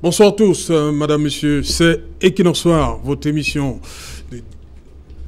Bonsoir à tous, madame, monsieur, c'est Equinox Soir, votre émission de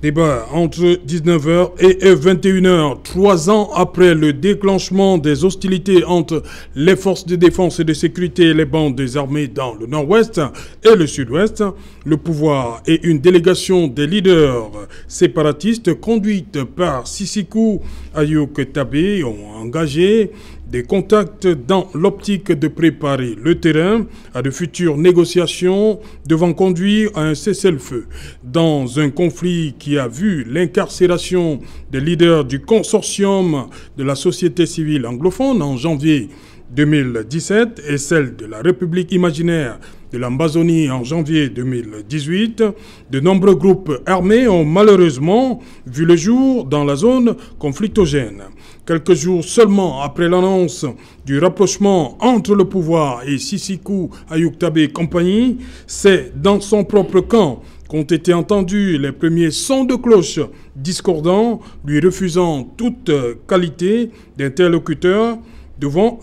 débat entre 19h et 21h. 3 ans après le déclenchement des hostilités entre les forces de défense et de sécurité et les bandes des armées dans le nord-ouest et le sud-ouest, le pouvoir et une délégation des leaders séparatistes conduite par Sisikou Ayuk Tabé ont engagé des contacts dans l'optique de préparer le terrain à de futures négociations devant conduire à un cessez-le-feu. Dans un conflit qui a vu l'incarcération des leaders du consortium de la société civile anglophone en janvier 2017 et celle de la République imaginaire de l'Amazonie en janvier 2018, de nombreux groupes armés ont malheureusement vu le jour dans la zone conflictogène. Quelques jours seulement après l'annonce du rapprochement entre le pouvoir et Sisikou Ayuk Tabé et compagnie, c'est dans son propre camp qu'ont été entendus les premiers sons de cloche discordants, lui refusant toute qualité d'interlocuteur devant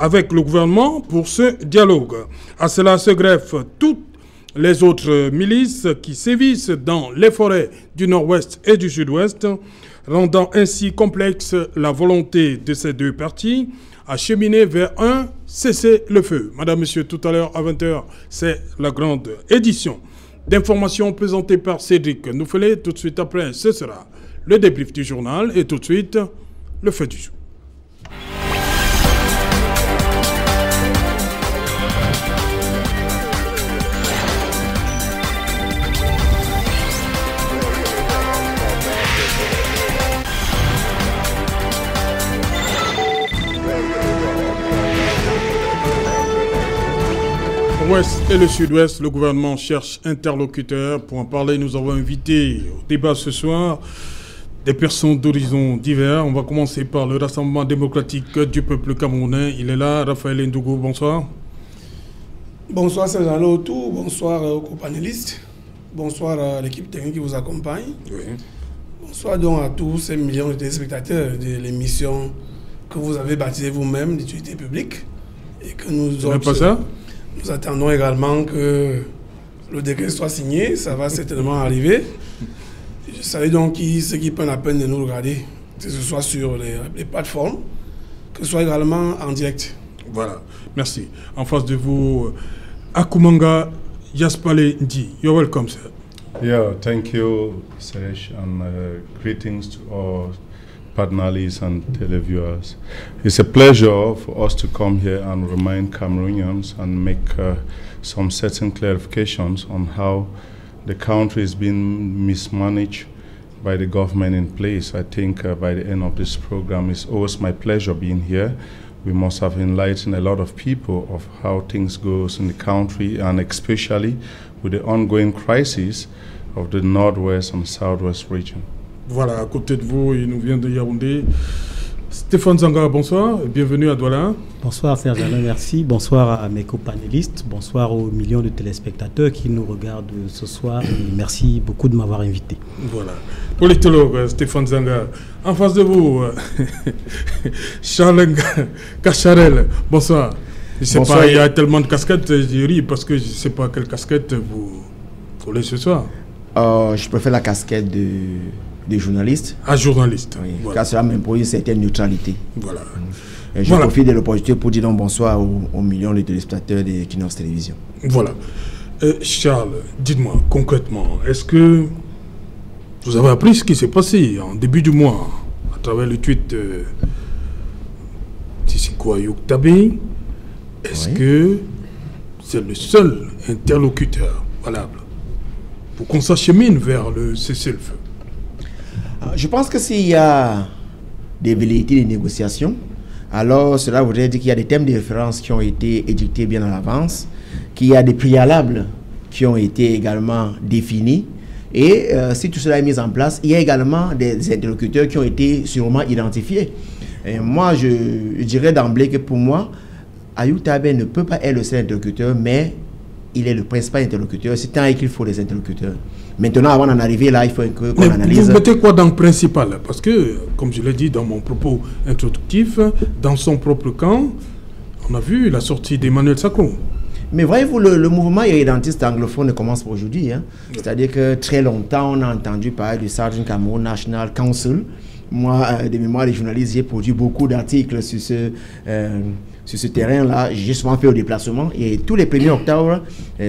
avec le gouvernement pour ce dialogue. À cela se greffent toutes les autres milices qui sévissent dans les forêts du nord-ouest et du sud-ouest, rendant ainsi complexe la volonté de ces deux parties à cheminer vers un cessez-le-feu. Madame, monsieur, tout à l'heure à 20h, c'est la grande édition d'informations présentée par Cédric Noufelet. Tout de suite après, ce sera le débrief du journal et tout de suite, le fait du jour. L'Ouest et le Sud-Ouest, le gouvernement cherche interlocuteur. Pour en parler, nous avons invité au débat ce soir des personnes d'horizons divers. On va commencer par le Rassemblement démocratique du peuple camerounais. Il est là, Raphaël Ndougou, bonsoir. Bonsoir Serge Lotou, bonsoir aux co-panélistes, bonsoir à l'équipe technique qui vous accompagne. Oui. Bonsoir donc à tous ces millions de téléspectateurs de l'émission que vous avez baptisée vous-même d'utilité publique. Et que nous attendons également que le décret soit signé, ça va certainement arriver. Je salue donc ceux qui prennent la peine de nous regarder, que ce soit sur les plateformes, que ce soit également en direct. Voilà, merci. En face de vous, Akumanga Yaspale Ndi. You're welcome, sir. Yeah, thank you, Serge, and greetings to all panelists and televiewers. It's a pleasure for us to come here and remind Cameroonians and make some certain clarifications on how the country is being mismanaged by the government in place. I think by the end of this program, it's always my pleasure being here. We must have enlightened a lot of people of how things go in the country, and especially with the ongoing crisis of the Northwest and Southwest region. Voilà, à côté de vous, il nous vient de Yaoundé. Stéphane Zanga, bonsoir, bienvenue à Douala. Bonsoir Serge Alain, merci. Bonsoir à mes co-panélistes, bonsoir aux millions de téléspectateurs qui nous regardent ce soir et merci beaucoup de m'avoir invité. Voilà. Politologue Stéphane Zanga, en face de vous, Charles Cacharel, bonsoir. Je sais pas, il y a tellement de casquettes, je ris parce que je ne sais pas quelle casquette vous collez ce soir. Je préfère la casquette de journaliste. Ah, journaliste. Oui, voilà. Car cela m'impose une certaine neutralité. Voilà. Et je profite de l'opportunité pour dire donc bonsoir aux millions de téléspectateurs de Equinox Télévision. Voilà. Charles, dites-moi concrètement, est-ce que vous avez appris ce qui s'est passé en début du mois à travers le tweet de Sisikou Ayuk Tabé? Est-ce que c'est le seul interlocuteur valable pour qu'on s'achemine vers le cessez-le-feu? Je pense que s'il y a des velléités de négociation, alors cela voudrait dire qu'il y a des thèmes de référence qui ont été édictés bien à l'avance, qu'il y a des préalables qui ont été également définis, et si tout cela est mis en place, il y a également des interlocuteurs qui ont été sûrement identifiés. Et moi, je dirais d'emblée que pour moi, Ayuk Tabé ne peut pas être le seul interlocuteur, mais il est le principal interlocuteur. C'est tant qu'il faut des interlocuteurs. Maintenant, avant d'en arriver là, il faut qu'on analyse. Vous mettez quoi dans le principal? Parce que, comme je l'ai dit dans mon propos introductif, dans son propre camp, on a vu la sortie d'Emmanuel Sacco. Mais voyez-vous, le mouvement irrédentiste anglophone commence pour aujourd'hui. Hein. C'est-à-dire que très longtemps, on a entendu parler du Southern Cameroon National Council. Moi, de mémoire des journalistes, j'ai produit beaucoup d'articles sur ce terrain-là. J'ai souvent fait au déplacement. Et tous les 1er octobre,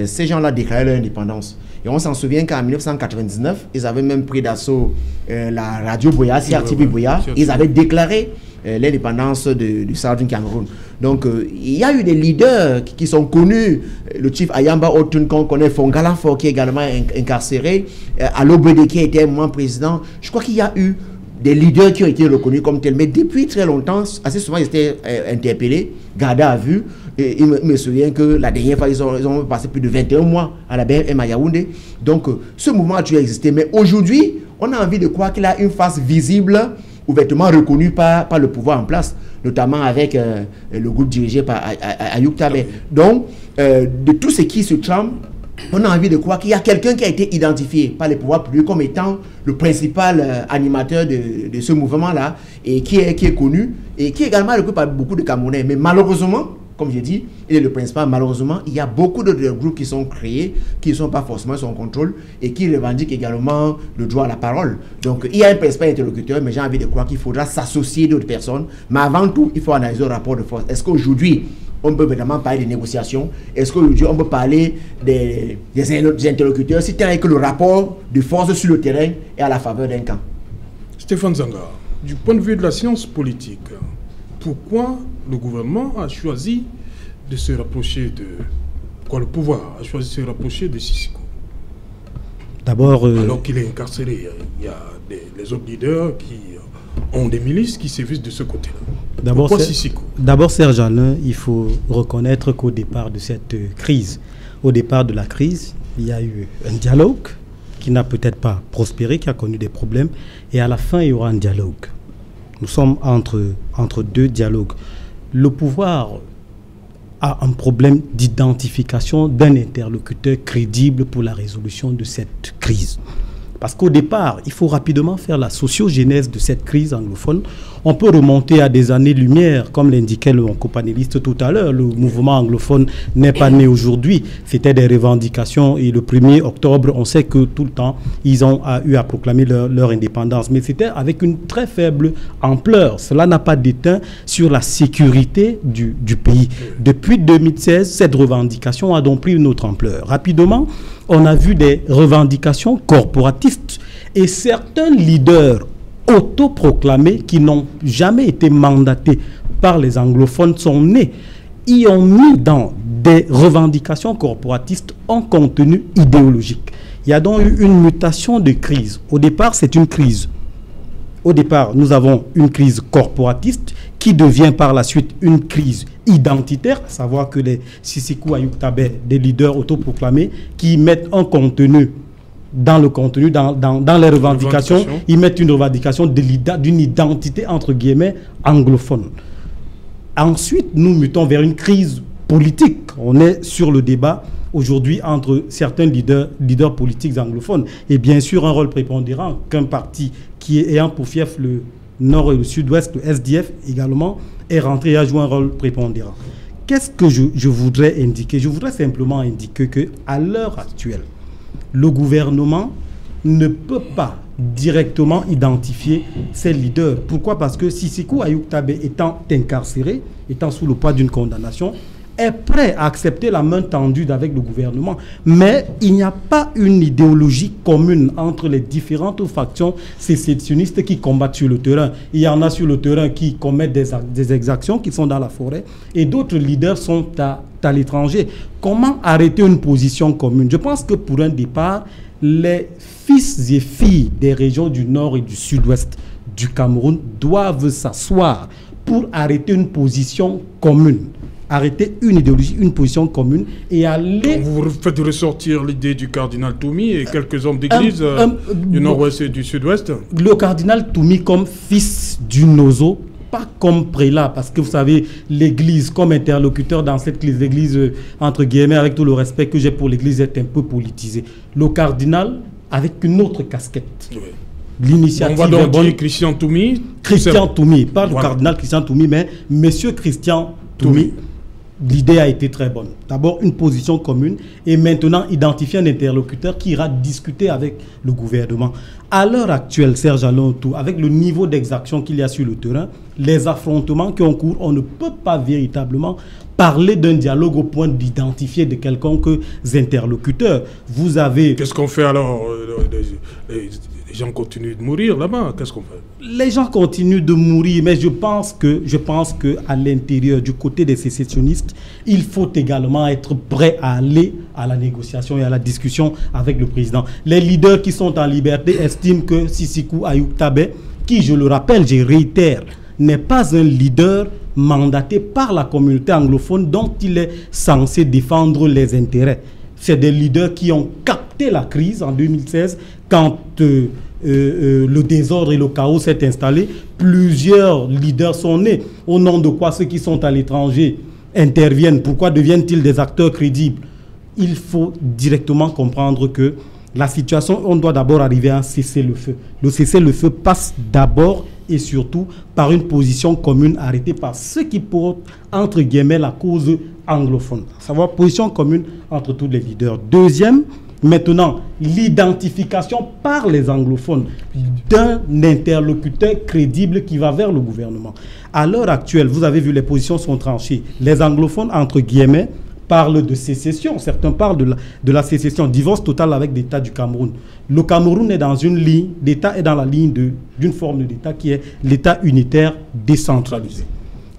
ces gens-là déclaraient leur indépendance. Et on s'en souvient qu'en 1999, ils avaient même pris d'assaut la radio Boya, CRTV Boya. Ils avaient déclaré l'indépendance du Southern Cameroun. Donc, il y a eu des leaders qui sont connus. Le chief Ayamba Otun, qu'on connaît, Fongala Fo, qui est également incarcéré. Alobede, qui était moi président. Je crois qu'il y a eu des leaders qui ont été reconnus comme tels. Mais depuis très longtemps, assez souvent, ils étaient interpellés, gardés à vue. Et il me souvient que la dernière fois, ils ont passé plus de 21 mois à la BM à Yaoundé. Donc, ce mouvement a toujours existé. Mais aujourd'hui, on a envie de croire qu'il a une face visible, ouvertement reconnue par le pouvoir en place, notamment avec le groupe dirigé par Ayoub Tabé. Donc, de tout ce qui se trame, on a envie de croire qu'il y a quelqu'un qui a été identifié par les pouvoirs publics comme étant le principal animateur de ce mouvement-là, et qui est connu, et qui est également reconnu par beaucoup de Camerounais. Mais malheureusement, comme je dis, il est le principal. Malheureusement, il y a beaucoup d'autres groupes qui sont créés, qui ne sont pas forcément sous son contrôle, et qui revendiquent également le droit à la parole. Donc, il y a un principal interlocuteur, mais j'ai envie de croire qu'il faudra s'associer d'autres personnes. Mais avant tout, il faut analyser le rapport de force. Est-ce qu'aujourd'hui, on peut vraiment parler des négociations? Est-ce qu'aujourd'hui, on peut parler des interlocuteurs si tel est que le rapport de force sur le terrain est à la faveur d'un camp? Stéphane Zanga, du point de vue de la science politique, pourquoi le gouvernement a choisi de se rapprocher de... Pourquoi le pouvoir a choisi de se rapprocher de Sissoko? D'abord... Alors qu'il est incarcéré, il y a les autres leaders qui ont des milices qui sévissent de ce côté-là. Pourquoi Sissoko? D'abord, Serge Alain, il faut reconnaître qu'au départ de cette crise, au départ de la crise, il y a eu un dialogue qui n'a peut-être pas prospéré, qui a connu des problèmes, et à la fin, il y aura un dialogue. Nous sommes entre deux dialogues. Le pouvoir a un problème d'identification d'un interlocuteur crédible pour la résolution de cette crise. Parce qu'au départ, il faut rapidement faire la sociogénèse de cette crise anglophone. On peut remonter à des années-lumière, comme l'indiquait le copanéliste tout à l'heure. Le mouvement anglophone n'est pas né aujourd'hui. C'était des revendications. Et le 1er octobre, on sait que tout le temps, ils ont eu à proclamer leur indépendance. Mais c'était avec une très faible ampleur. Cela n'a pas d'éteint sur la sécurité du pays. Depuis 2016, cette revendication a donc pris une autre ampleur. Rapidement, on a vu des revendications corporatistes et certains leaders autoproclamés qui n'ont jamais été mandatés par les anglophones sont nés. Ils ont mis dans des revendications corporatistes un contenu idéologique. Il y a donc eu une mutation de crise. Au départ, c'est une crise. Au départ, nous avons une crise corporatiste qui devient par la suite une crise identitaire, à savoir que les Sissoko Ayoub Tabé, des leaders autoproclamés, qui mettent un contenu dans le contenu, dans les revendications, ils mettent une revendication d'une identité, entre guillemets, anglophone. Ensuite, nous mutons vers une crise politique. On est sur le débat aujourd'hui entre certains leaders politiques anglophones. Et bien sûr, un rôle prépondérant qu'un parti qui est ayant pour fief le Nord et le Sud-Ouest, le SDF également, est rentré et a joué un rôle prépondérant. Qu'est-ce que je voudrais indiquer? Je voudrais simplement indiquer qu'à l'heure actuelle, le gouvernement ne peut pas directement identifier ses leaders. Pourquoi? Parce que Sissoko Ayoub Tabé étant incarcéré, étant sous le poids d'une condamnation, est prêt à accepter la main tendue avec le gouvernement. Mais il n'y a pas une idéologie commune entre les différentes factions sécessionnistes qui combattent sur le terrain. Il y en a sur le terrain qui commettent des exactions, qui sont dans la forêt, et d'autres leaders sont à l'étranger. Comment arrêter une position commune? Je pense que pour un départ, les fils et filles des régions du Nord et du Sud-Ouest du Cameroun doivent s'asseoir pour arrêter une position commune. Arrêter une idéologie, une position commune et aller... Vous faites ressortir l'idée du cardinal Toumi et quelques hommes d'église du Nord-Ouest et du Sud-Ouest. Le cardinal Toumi comme fils du Nozo, pas comme prélat, parce que vous savez, l'église comme interlocuteur dans cette crise, l'église, entre guillemets, avec tout le respect que j'ai pour l'église, est un peu politisée. Le cardinal avec une autre casquette. Oui. L'initiative... On va donc dire Christian Toumi. Christian Toumi, pas le cardinal Christian Toumi, mais monsieur Christian Toumi. l'idée a été très bonne. D'abord, une position commune et maintenant identifier un interlocuteur qui ira discuter avec le gouvernement. À l'heure actuelle, Serge Alonto, avec le niveau d'exaction qu'il y a sur le terrain, les affrontements qui ont cours, on ne peut pas véritablement parler d'un dialogue au point d'identifier de quelconques interlocuteurs. Vous avez... Qu'est-ce qu'on fait alors? Les gens continuent de mourir là-bas. Qu'est-ce qu'on fait? Les gens continuent de mourir, mais je pense que à l'intérieur, du côté des sécessionnistes, il faut également être prêt à aller à la négociation et à la discussion avec le président. Les leaders qui sont en liberté estiment que Sisikou Ayoub Tabé, qui, je le rappelle, je réitère, n'est pas un leader mandaté par la communauté anglophone dont il est censé défendre les intérêts. C'est des leaders qui ont capté la crise en 2016 quand le désordre et le chaos s'est installé. Plusieurs leaders sont nés. Au nom de quoi ceux qui sont à l'étranger interviennent? Pourquoi deviennent-ils des acteurs crédibles? Il faut directement comprendre que la situation, on doit d'abord arriver à un cessez-le-feu. Le cessez-le-feu passe d'abord et surtout par une position commune arrêtée par ceux qui portent, entre guillemets, la cause anglophone. À savoir, position commune entre tous les leaders. Deuxième, maintenant, l'identification par les anglophones d'un interlocuteur crédible qui va vers le gouvernement. À l'heure actuelle, vous avez vu, les positions sont tranchées. Les anglophones, entre guillemets, parlent de sécession. Certains parlent de la sécession, divorce total avec l'État du Cameroun. Le Cameroun est dans une ligne, l'État est dans la ligne d'une forme d'État qui est l'État unitaire décentralisé.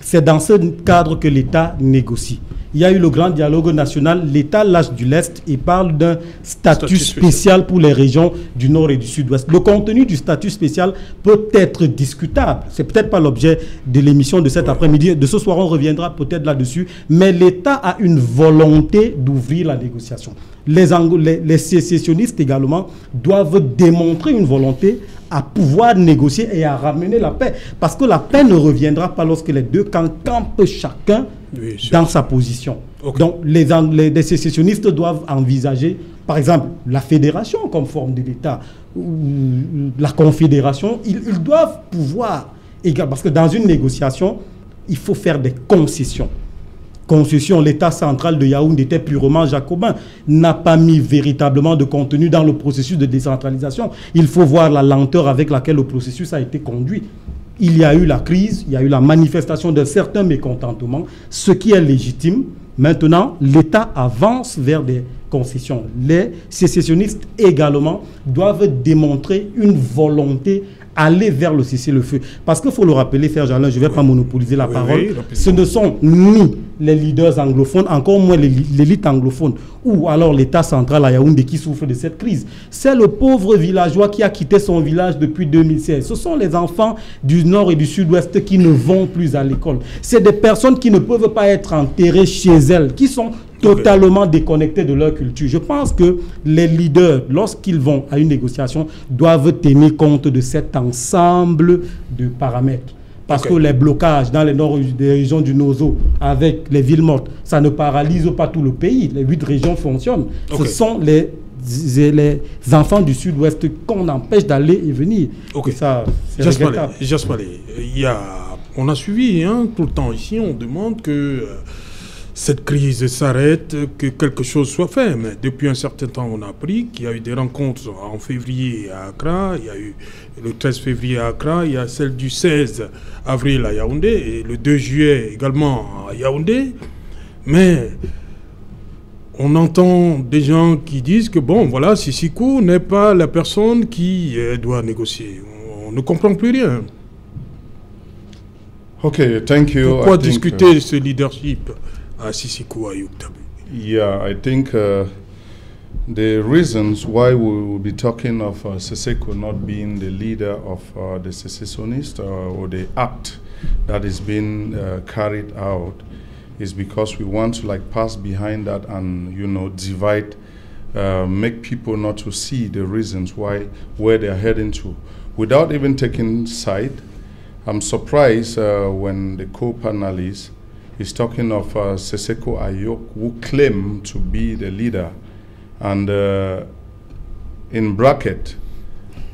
C'est dans ce cadre que l'État négocie. Il y a eu le grand dialogue national, l'État lâche du lest et parle d'un statut spécial pour les régions du nord et du sud-ouest. Le contenu du statut spécial peut être discutable. Ce n'est peut-être pas l'objet de l'émission de cet après-midi. De ce soir, on reviendra peut-être là-dessus. Mais l'État a une volonté d'ouvrir la négociation. Les sécessionnistes également doivent démontrer une volonté à pouvoir négocier et à ramener la paix. Parce que la paix ne reviendra pas lorsque les deux camps campent chacun dans sa position. Okay. Donc les sécessionnistes doivent envisager, par exemple, la fédération comme forme de l'État, ou la confédération. Ils doivent pouvoir, parce que dans une négociation, il faut faire des concessions. L'État central de Yaoundé était purement jacobin, n'a pas mis véritablement de contenu dans le processus de décentralisation. Il faut voir la lenteur avec laquelle le processus a été conduit. Il y a eu la crise, il y a eu la manifestation de certains mécontentements, ce qui est légitime. Maintenant, l'État avance vers des concessions. Les sécessionnistes également doivent démontrer une volonté aller vers le cessez-le-feu. Parce qu'il faut le rappeler, Serge Alain, je ne vais pas monopoliser la parole, ce ne sont ni les leaders anglophones, encore moins l'élite anglophone, ou alors l'État central à Yaoundé qui souffre de cette crise. C'est le pauvre villageois qui a quitté son village depuis 2016. Ce sont les enfants du nord et du sud-ouest qui ne vont plus à l'école. C'est des personnes qui ne peuvent pas être enterrées chez elles, qui sont totalement déconnectés de leur culture. Je pense que les leaders, lorsqu'ils vont à une négociation, doivent tenir compte de cet ensemble de paramètres. Parce que les blocages dans les nord des régions du Nozo, avec les villes mortes, ça ne paralyse pas tout le pays. Les 8 régions fonctionnent. Ce sont les enfants du sud-ouest qu'on empêche d'aller et venir. Et ça, c'est regrettable. On a suivi tout le temps ici, on demande que cette crise s'arrête, que quelque chose soit fait. Mais depuis un certain temps, on a appris qu'il y a eu des rencontres en février à Accra, il y a eu le 13 février à Accra, il y a celle du 16 avril à Yaoundé et le 2 juillet également à Yaoundé. Mais on entend des gens qui disent que bon, voilà, Sisikou n'est pas la personne qui doit négocier. On ne comprend plus rien. Okay, thank you. Pourquoi discuter ce leadership à Sisikou Ayoub Tabé? Yeah, I think the reasons why we will be talking of Siseko not being the leader of the secessionists or the act that is being carried out is because we want to pass behind that and divide, make people not to see the reasons where they are heading to, without even taking side. I'm surprised when the co-panelist is talking of Siseko Ayoub, who claim to be the leader, and in bracket,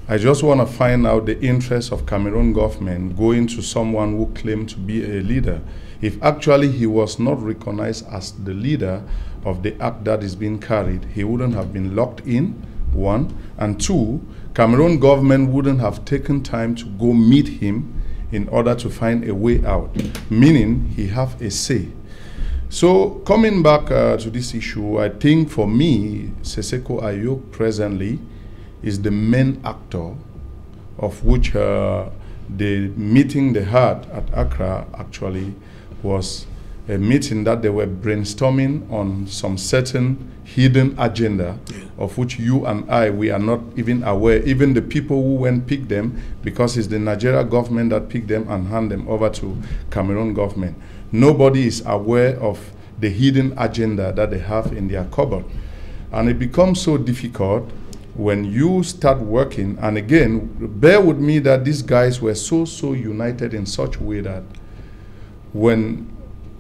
I just want to find out the interest of Cameroon government going to someone who claimed to be a leader. If actually he was not recognized as the leader of the act that is being carried, he wouldn't have been locked in, one. And two, Cameroon government wouldn't have taken time to go meet him in order to find a way out, meaning he have a say. So coming back to this issue, I think for me, Seseko Ayok presently is the main actor of which the meeting they had at Accra actually was a meeting that they were brainstorming on some certain hidden agenda of which you and I, we are not even aware, even the people who went pick them, because it's the Nigeria government that picked them and hand them over to Cameroon government. Nobody is aware of the hidden agenda that they have in their cupboard. And it becomes so difficult when you start working, and again, bear with me that these guys were so united in such a way that when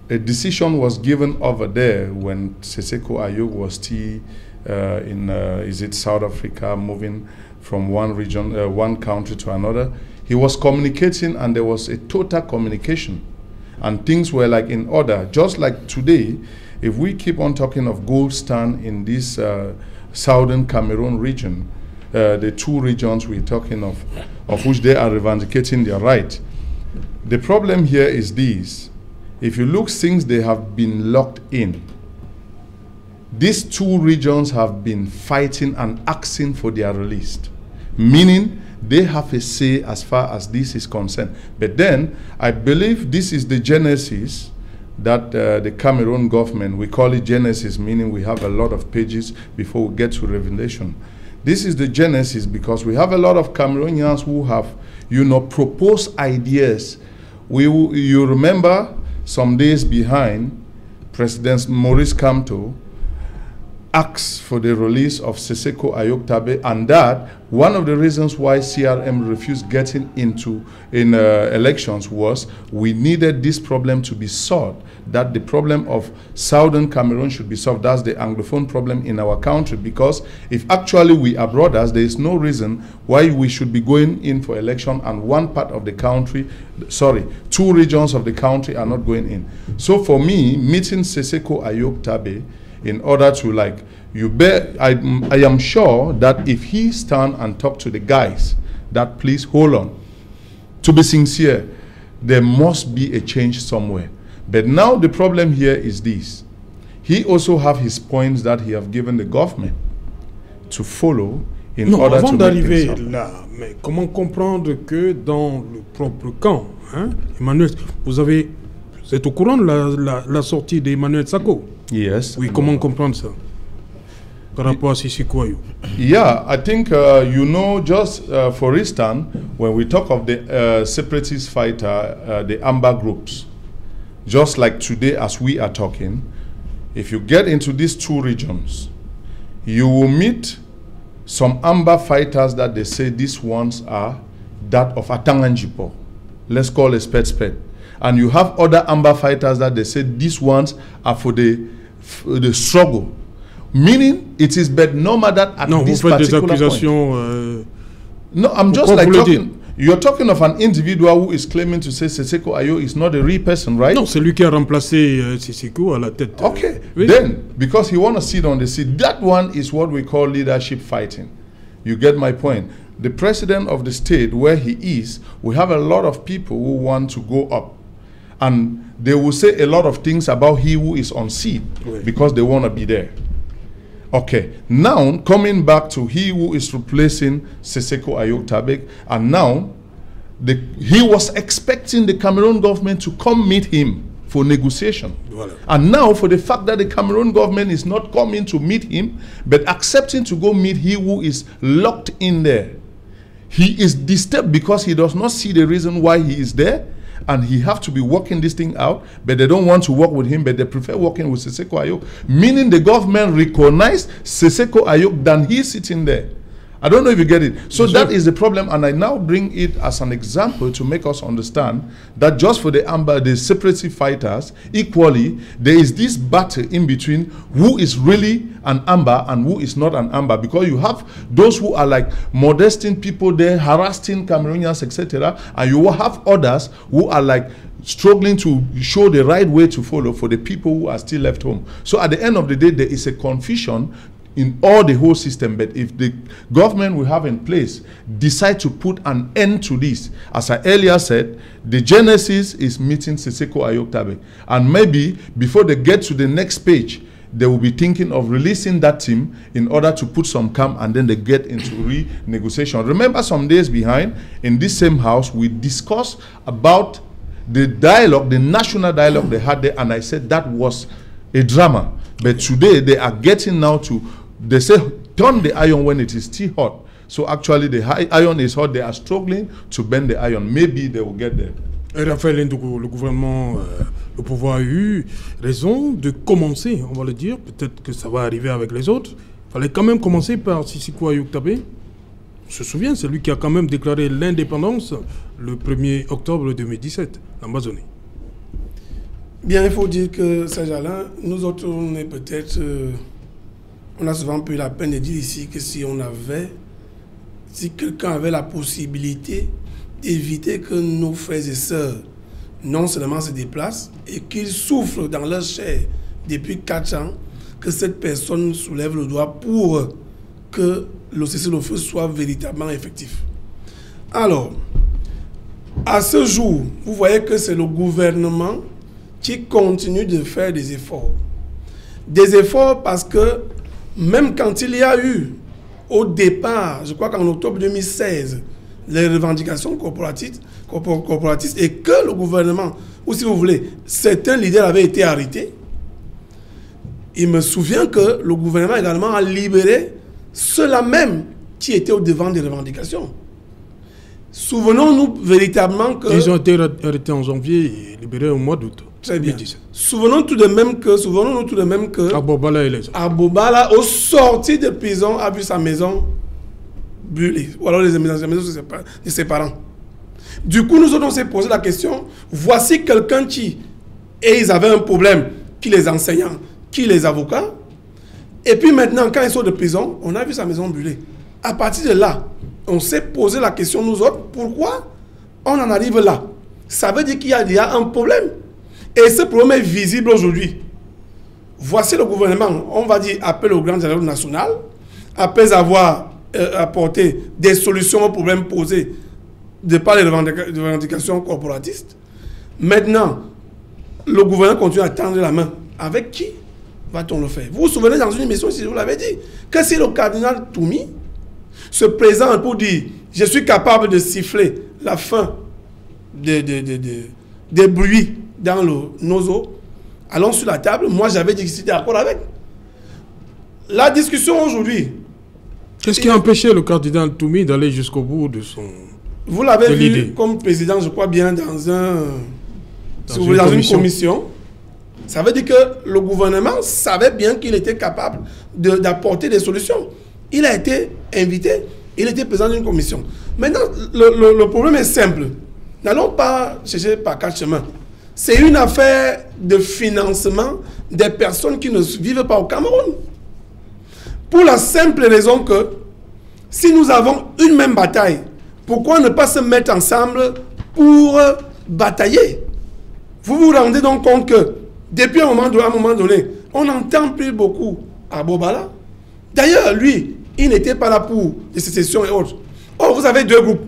a decision was given over there, when Seseko Ayok was still in South Africa, moving from one region, one country to another, he was communicating and there was a total communication. And things were like in order. Just like today, if we keep on talking of gold stand in this southern Cameroon region, the two regions we're talking of which they are revendicating their right. The problem here is this. If you look since they have been locked in, these two regions have been fighting and asking for their release, meaning they have a say as far as this is concerned. But then, I believe this is the genesis that the Cameroon government, we call it genesis, meaning we have a lot of pages before we get to Revelation. This is the genesis because we have a lot of Cameroonians who have, proposed ideas. You remember some days behind, President Maurice Kamto asked for the release of Seseko Ayok Tabe, and that one of the reasons why CRM refused getting into elections was we needed this problem to be solved, that the problem of Southern Cameroon should be solved. That's the Anglophone problem in our country, because if actually we are brothers, there is no reason why we should be going in for election and one part of the country, two regions of the country are not going in. So for me, meeting Seseko Ayok Tabe, in order to I am sure that if he stand and talk to the guys, that please hold on. To be sincere, there must be a change somewhere. But now the problem here is this. He also have his points that he have given the government to follow in order to d'arriver là, mais comment comprendre que dans le propre camp, Emmanuel, vous êtes au courant de la sortie d'Emmanuel Sako? Yes. Oui, comment comprendre ça par rapport à Seseko Ayok? Yeah, I think, just for instance, when we talk of the separatist fighter, the Amber groups, just like today as we are talking, if you get into these two regions, you will meet some Amber fighters that they say these ones are that of Atanganjipo. Let's call a spade spade. And you have other Amber fighters that they say these ones are for the struggle. Meaning, it is but no matter at this particular point. No, I'm just like talking. You're talking of an individual who is claiming to say Seseko Ayok is not a real person, right? Non, c'est lui qui a remplacé Seseko à la tête. Okay, then, because he want to sit on the seat, that one is what we call leadership fighting. You get my point? The president of the state, where he is, we have a lot of people who want to go up. And they will say a lot of things about he who is on seat because they want to be there. Okay, now coming back to he who is replacing Seseko Ayok Tabe, and now he was expecting the Cameroon government to come meet him for negotiation. Voilà. And now for the fact that the Cameroon government is not coming to meet him, but accepting to go meet he who is locked in there, he is disturbed because he does not see the reason why he is there. And he have to be working this thing out, but they don't want to work with him, but they prefer working with Seseko Ayok. Meaning the government recognized Seseko Ayok than he sitting there. I don't know if you get it. So Yes, that is the problem, and I now bring it as an example to make us understand that just for the Amba, the separatist fighters, equally, there is this battle in between who is really an Amba and who is not an Amba, because you have those who are like modesting people there, harassing Cameroonians, etc., and you will have others who are like struggling to show the right way to follow for the people who are still left home. So at the end of the day, there is a confusion in all the whole system. But if the government we have in place decide to put an end to this, as I earlier said, the genesis is meeting Siseko Ayoktabe, and maybe before they get to the next page, they will be thinking of releasing that team in order to put some calm, and then they get into renegotiation. Remember, some days behind, in this same house, we discussed about the dialogue, the national dialogue they had there, and I said that was a drama. But today they are getting now to, they say, turn the iron when it is still hot. So actually the iron is hot, they are struggling to bend the iron. Maybe they will get there. Raphaël Ndoukou, le gouvernement, le pouvoir a eu raison de commencer, on va le dire. Peut-être que ça va arriver avec les autres. Il fallait quand même commencer par Siseko Ayoktabe. On se souvient, c'est lui qui a quand même déclaré l'indépendance le 1er octobre 2017, l'Amazonie. Bien, il faut dire que Saint-Jalin, nous autres, on est peut-être... on a souvent pris la peine de dire ici que si quelqu'un avait la possibilité d'éviter que nos frères et sœurs non seulement se déplacent et qu'ils souffrent dans leur chair depuis 4 ans, que cette personne soulève le doigt pour que le cessez-le-feu soit véritablement effectif. Alors, à ce jour, vous voyez que c'est le gouvernement qui continue de faire des efforts. Des efforts parce que même quand il y a eu au départ, je crois qu'en octobre 2016, les revendications corporatistes et que le gouvernement, ou si vous voulez, certains leaders avaient été arrêtés, il me souvient que le gouvernement également a libéré ceux-là même qui étaient au devant des revendications. Souvenons-nous véritablement que... Ils ont été arrêtés en janvier et libérés au mois d'août. Très bien. Souvenons-nous tout de même que Abobala, au sorti de prison, a vu sa maison brûlée. Ou alors les maisons de ses parents. Du coup, nous on s'est posé la question, voici quelqu'un qui... Et ils avaient un problème, qui les enseignants, qui les avocats. Et puis maintenant, quand ils sont de prison, on a vu sa maison brûlée. À partir de là, on s'est posé la question, nous autres, pourquoi on en arrive là? Ça veut dire qu'il y a un problème. Et ce problème est visible aujourd'hui. Voici le gouvernement, on va dire, appelle au grand dialogue national, après avoir apporté des solutions aux problèmes posés de par les revendications corporatistes. Maintenant, le gouvernement continue à tendre la main. Avec qui va-t-on le faire? Vous vous souvenez dans une émission, si je vous l'avais dit, que si le cardinal Toumi se présente pour dire « Je suis capable de siffler la fin des bruits dans nos eaux, allons sur la table », moi j'avais dit que c'était d'accord avec. La discussion aujourd'hui... Qu'est-ce qui a empêché le cardinal Toumi d'aller jusqu'au bout de son... Vous l'avez vu comme président, je crois bien, dans une commission. Ça veut dire que le gouvernement savait bien qu'il était capable d'apporter des solutions. Il a été invité, il était président d'une commission. Maintenant, le problème est simple. N'allons pas chercher par 4 chemins. C'est une affaire de financement des personnes qui ne vivent pas au Cameroun. Pour la simple raison que si nous avons une même bataille, pourquoi ne pas se mettre ensemble pour batailler? Vous vous rendez donc compte que depuis un moment donné, on n'entend plus beaucoup à Bobala. D'ailleurs, lui, il n'était pas là pour les sécessions et autres. Oh, vous avez 2 groupes.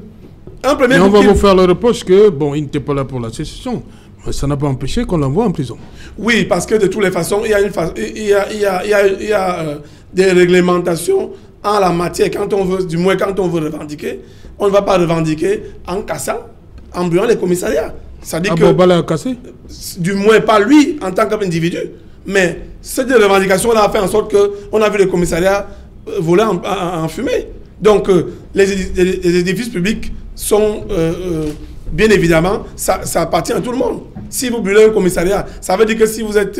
Un premier groupe. On va vous faire le reproche que, bon, il n'était pas là pour la sécession. Mais ça n'a pas empêché qu'on l'envoie en prison. Oui, parce que de toutes les façons, il y a des réglementations en la matière. Quand on veut, du moins quand on veut revendiquer, on ne va pas revendiquer en cassant, en brûlant les commissariats. C'est-à-dire que, Bobala a cassé? Du moins pas lui en tant qu'individu, mais cette revendication-là a fait en sorte qu'on a vu les commissariats voler en fumée. Donc les édifices publics sont bien évidemment, ça appartient à tout le monde. Si vous brûlez un commissariat, ça veut dire que si vous êtes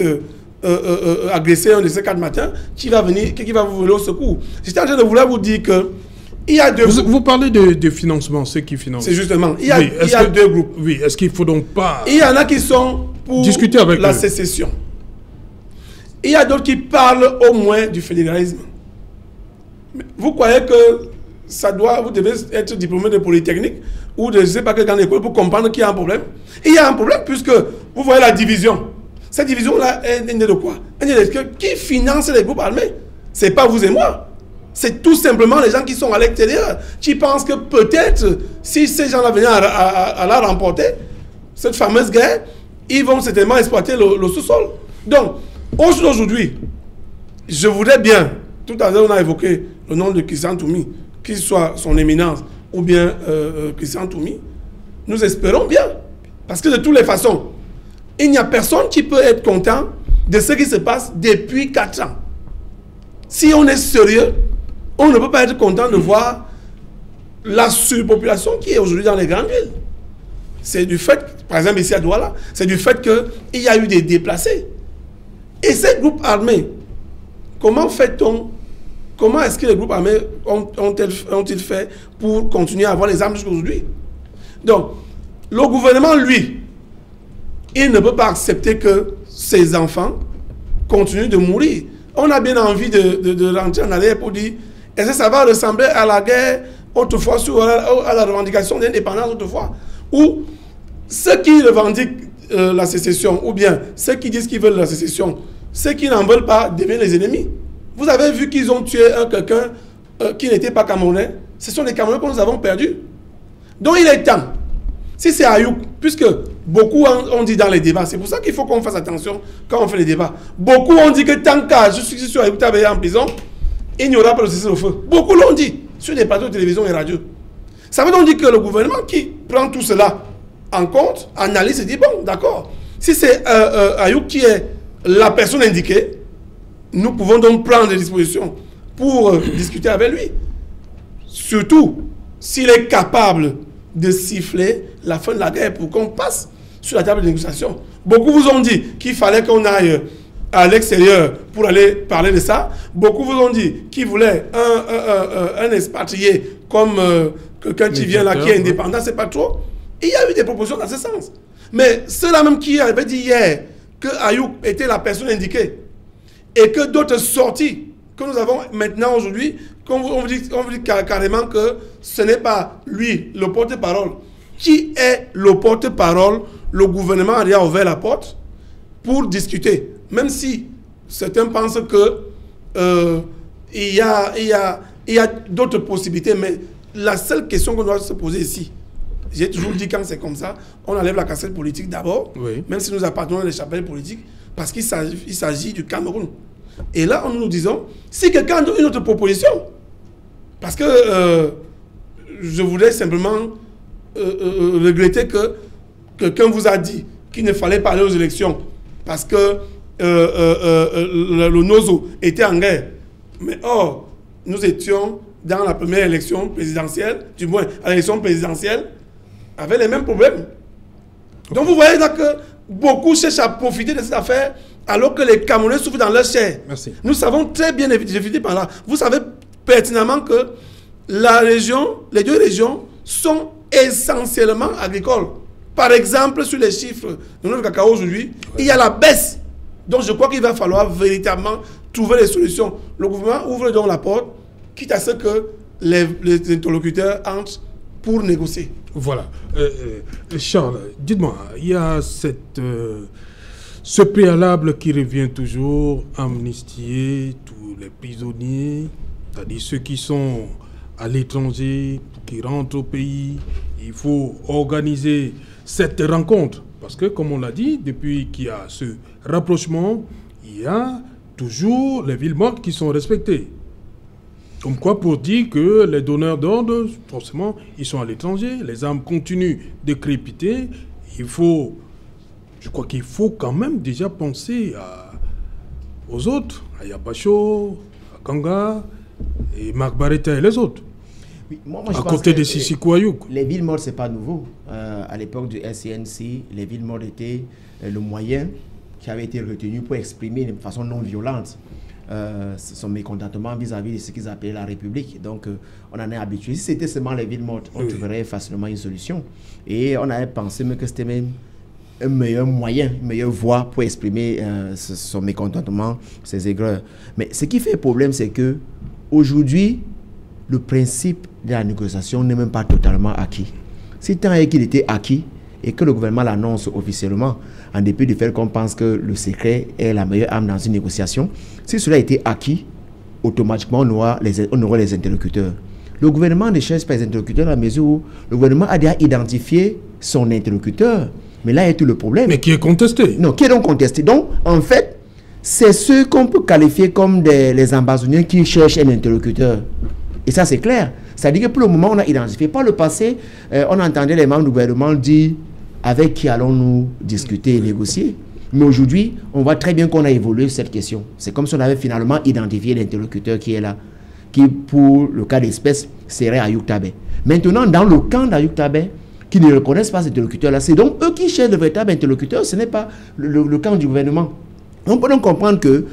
agressé un de ces 4 matins, qui va vous voler au secours? J'étais en train de vouloir vous dire que Il y a deux groupes. Vous parlez de financement, ceux qui financent. C'est justement. Il y a deux groupes. Oui, est-ce qu'il ne faut donc pas... Il y en a qui sont pour discuter avec la sécession. Il y a d'autres qui parlent au moins du fédéralisme. Vous croyez que vous devez être diplômé de Polytechnique ou de je ne sais pas quelle grande école pour comprendre qu'il y a un problème? Il y a un problème puisque vous voyez la division. Cette division-là est née de quoi? Qui finance les groupes armés? Ce n'est pas vous et moi. C'est tout simplement les gens qui sont à l'extérieur, qui pensent que peut-être, si ces gens-là venaient à la remporter, cette fameuse guerre, ils vont certainement exploiter le sous-sol. Donc, aujourd'hui, je voudrais bien, tout à l'heure on a évoqué le nom de Christian Toumi, qu'il soit son éminence ou bien Christian Toumi, nous espérons bien. Parce que de toutes les façons, il n'y a personne qui peut être content de ce qui se passe depuis 4 ans. Si on est sérieux, on ne peut pas être content de voir la surpopulation qui est aujourd'hui dans les grandes villes. C'est du fait, par exemple ici à Douala, c'est du fait qu'il y a eu des déplacés. Et ces groupes armés, comment est-ce que les groupes armés ont-ils fait pour continuer à avoir les armes jusqu'à aujourd'hui? Donc, le gouvernement, lui, il ne peut pas accepter que ses enfants continuent de mourir. On a bien envie de rentrer en arrière pour dire, est-ce que ça va ressembler à la guerre autrefois, à la revendication d'indépendance autrefois, ou ceux qui revendiquent la sécession, ou bien ceux qui disent qu'ils veulent la sécession, ceux qui n'en veulent pas deviennent les ennemis. Vous avez vu qu'ils ont tué quelqu'un qui n'était pas Camerounais. Ce sont les Camerounais que nous avons perdus. Donc il est temps. Si c'est Ayouk, puisque beaucoup ont dit dans les débats, c'est pour ça qu'il faut qu'on fasse attention quand on fait les débats. Beaucoup ont dit que tant qu'à je suis sûr Ayouk travaillait en prison, il n'y aura pas de cessez-le-feu. Beaucoup l'ont dit sur des plateaux de télévision et radio. Ça veut donc dire que le gouvernement qui prend tout cela en compte, analyse et dit, bon, d'accord, si c'est Ayouk qui est la personne indiquée, nous pouvons donc prendre des dispositions pour discuter avec lui. Surtout s'il est capable de siffler la fin de la guerre pour qu'on passe sur la table de négociation. Beaucoup vous ont dit qu'il fallait qu'on aille à l'extérieur pour aller parler de ça. Beaucoup vous ont dit qu'ils voulaient un expatrié comme quelqu'un qui vient là, qui est indépendant, c'est pas trop. Et il y a eu des propositions dans ce sens. Mais ceux-là même qui avaient dit hier que Ayouk était la personne indiquée et que d'autres sorties que nous avons maintenant aujourd'hui, on vous dit carrément que ce n'est pas lui le porte-parole. Qui est le porte-parole? Le gouvernement a déjà ouvert la porte pour discuter. Même si certains pensent que il y a d'autres possibilités, mais la seule question qu'on doit se poser ici, j'ai toujours dit quand c'est comme ça, on enlève la casquette politique d'abord, oui, même si nous appartenons à des chapelles politiques, parce qu'il s'agit du Cameroun. Et là, nous disons, si quelqu'un a une autre proposition, parce que je voudrais simplement regretter que quelqu'un vous a dit qu'il ne fallait pas aller aux élections parce que le Nozo était en guerre. Mais or, nous étions dans la première élection présidentielle, du moins à l'élection présidentielle, avec les mêmes problèmes. Donc vous voyez là que beaucoup cherchent à profiter de cette affaire alors que les Camerounais souffrent dans leur chair. Merci. Nous savons très bien, j'ai fini par là, vous savez pertinemment que la région, les deux régions sont essentiellement agricoles. Par exemple, sur les chiffres de notre cacao aujourd'hui, il y a la baisse. Donc je crois qu'il va falloir véritablement trouver des solutions. Le gouvernement ouvre donc la porte, quitte à ce que les interlocuteurs entrent pour négocier. Voilà. Charles, dites-moi, il y a ce préalable qui revient toujours, amnistier tous les prisonniers, c'est-à-dire ceux qui sont à l'étranger, qui rentrent au pays. Il faut organiser cette rencontre. Parce que, comme on l'a dit, depuis qu'il y a ce rapprochement, il y a toujours les villes mortes qui sont respectées. Comme quoi, pour dire que les donneurs d'ordre, forcément, ils sont à l'étranger, les armes continuent de crépiter. Je crois qu'il faut quand même déjà penser aux autres, à Yabacho, à Kanga, et Marc Barretta et les autres. Oui, moi, à côté de Sissoko Ayouk. Les villes mortes, ce n'est pas nouveau. À l'époque du SCNC, les villes mortes étaient le moyen qui avait été retenu pour exprimer de façon non violente son mécontentement vis-à-vis de ce qu'ils appelaient la République. Donc, on en est habitué. Si c'était seulement les villes mortes, on trouverait facilement une solution. Et on avait pensé même que c'était même un meilleur moyen, une meilleure voie pour exprimer son mécontentement, ses aigreurs. Mais ce qui fait problème, c'est que aujourd'hui, le principe de la négociation n'est même pas totalement acquis. Si tant est qu'il était acquis et que le gouvernement l'annonce officiellement, en dépit du fait qu'on pense que le secret est la meilleure arme dans une négociation, si cela a été acquis, automatiquement on aura les interlocuteurs. Le gouvernement ne cherche pas les interlocuteurs dans la mesure où le gouvernement a déjà identifié son interlocuteur. Mais là est tout le problème. Mais qui est contesté. Non, qui est donc contesté. Donc, en fait, c'est ceux qu'on peut qualifier comme les ambazoniens qui cherchent un interlocuteur. Et ça, c'est clair. C'est-à-dire que pour le moment, on a identifié. Par le passé, on entendait les membres du gouvernement dire avec qui allons-nous discuter et négocier. Mais aujourd'hui, on voit très bien qu'on a évolué sur cette question. C'est comme si on avait finalement identifié l'interlocuteur qui est là, qui, pour le cas d'espèce, serait Ayoub Tabé. Maintenant, dans le camp d'Ayoub Tabé, qui ne reconnaissent pas cet interlocuteur-là, c'est donc eux qui cherchent le véritable interlocuteur, ce n'est pas le camp du gouvernement. On peut donc comprendre que,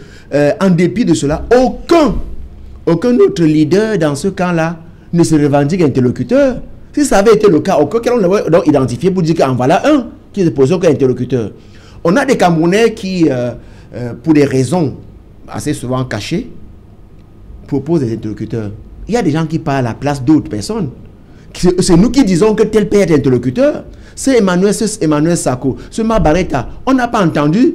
en dépit de cela, aucun autre leader dans ce camp-là ne se revendique interlocuteur. Si ça avait été le cas, aucun on l'aurait donc identifié pour dire qu'en voilà un qui se pose comme interlocuteur. On a des Camerounais qui, pour des raisons assez souvent cachées, proposent des interlocuteurs. Il y a des gens qui parlent à la place d'autres personnes. C'est nous qui disons que tel peut être interlocuteur. C'est Emmanuel Sako, ce Mabareta. On n'a pas entendu,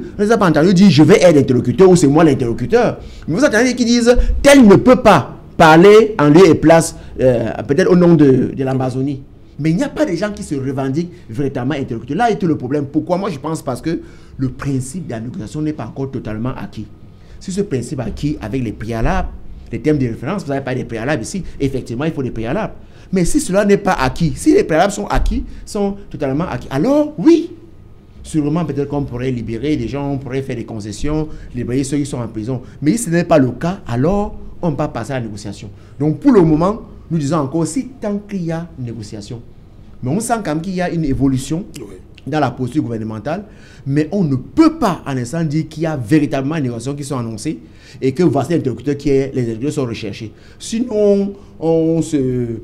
dire je vais être interlocuteur ou c'est moi l'interlocuteur. Mais vous entendez qu'ils disent tel ne peut pas parler en lieu et place, peut-être au nom de l'Amazonie. Mais il n'y a pas de gens qui se revendiquent véritablement interlocuteurs. Là est tout le problème. Pourquoi? Moi je pense parce que le principe de la négociation n'est pas encore totalement acquis. Si ce principe est acquis avec les préalables, les thèmes de référence, vous n'avez pas des préalables ici. Effectivement, il faut des préalables. Mais si cela n'est pas acquis, si les préalables sont acquis, sont totalement acquis, alors oui, sûrement peut-être qu'on pourrait libérer des gens, on pourrait faire des concessions, libérer ceux qui sont en prison. Mais si ce n'est pas le cas, alors on va passer à la négociation. Donc pour le moment, nous disons encore, si tant qu'il y a négociation, mais on sent quand même qu'il y a une évolution dans la posture gouvernementale, mais on ne peut pas en instant dire qu'il y a véritablement des négociations qui sont annoncées et que voici l'interlocuteur qui est, les interlocuteurs sont recherchés. Sinon, on se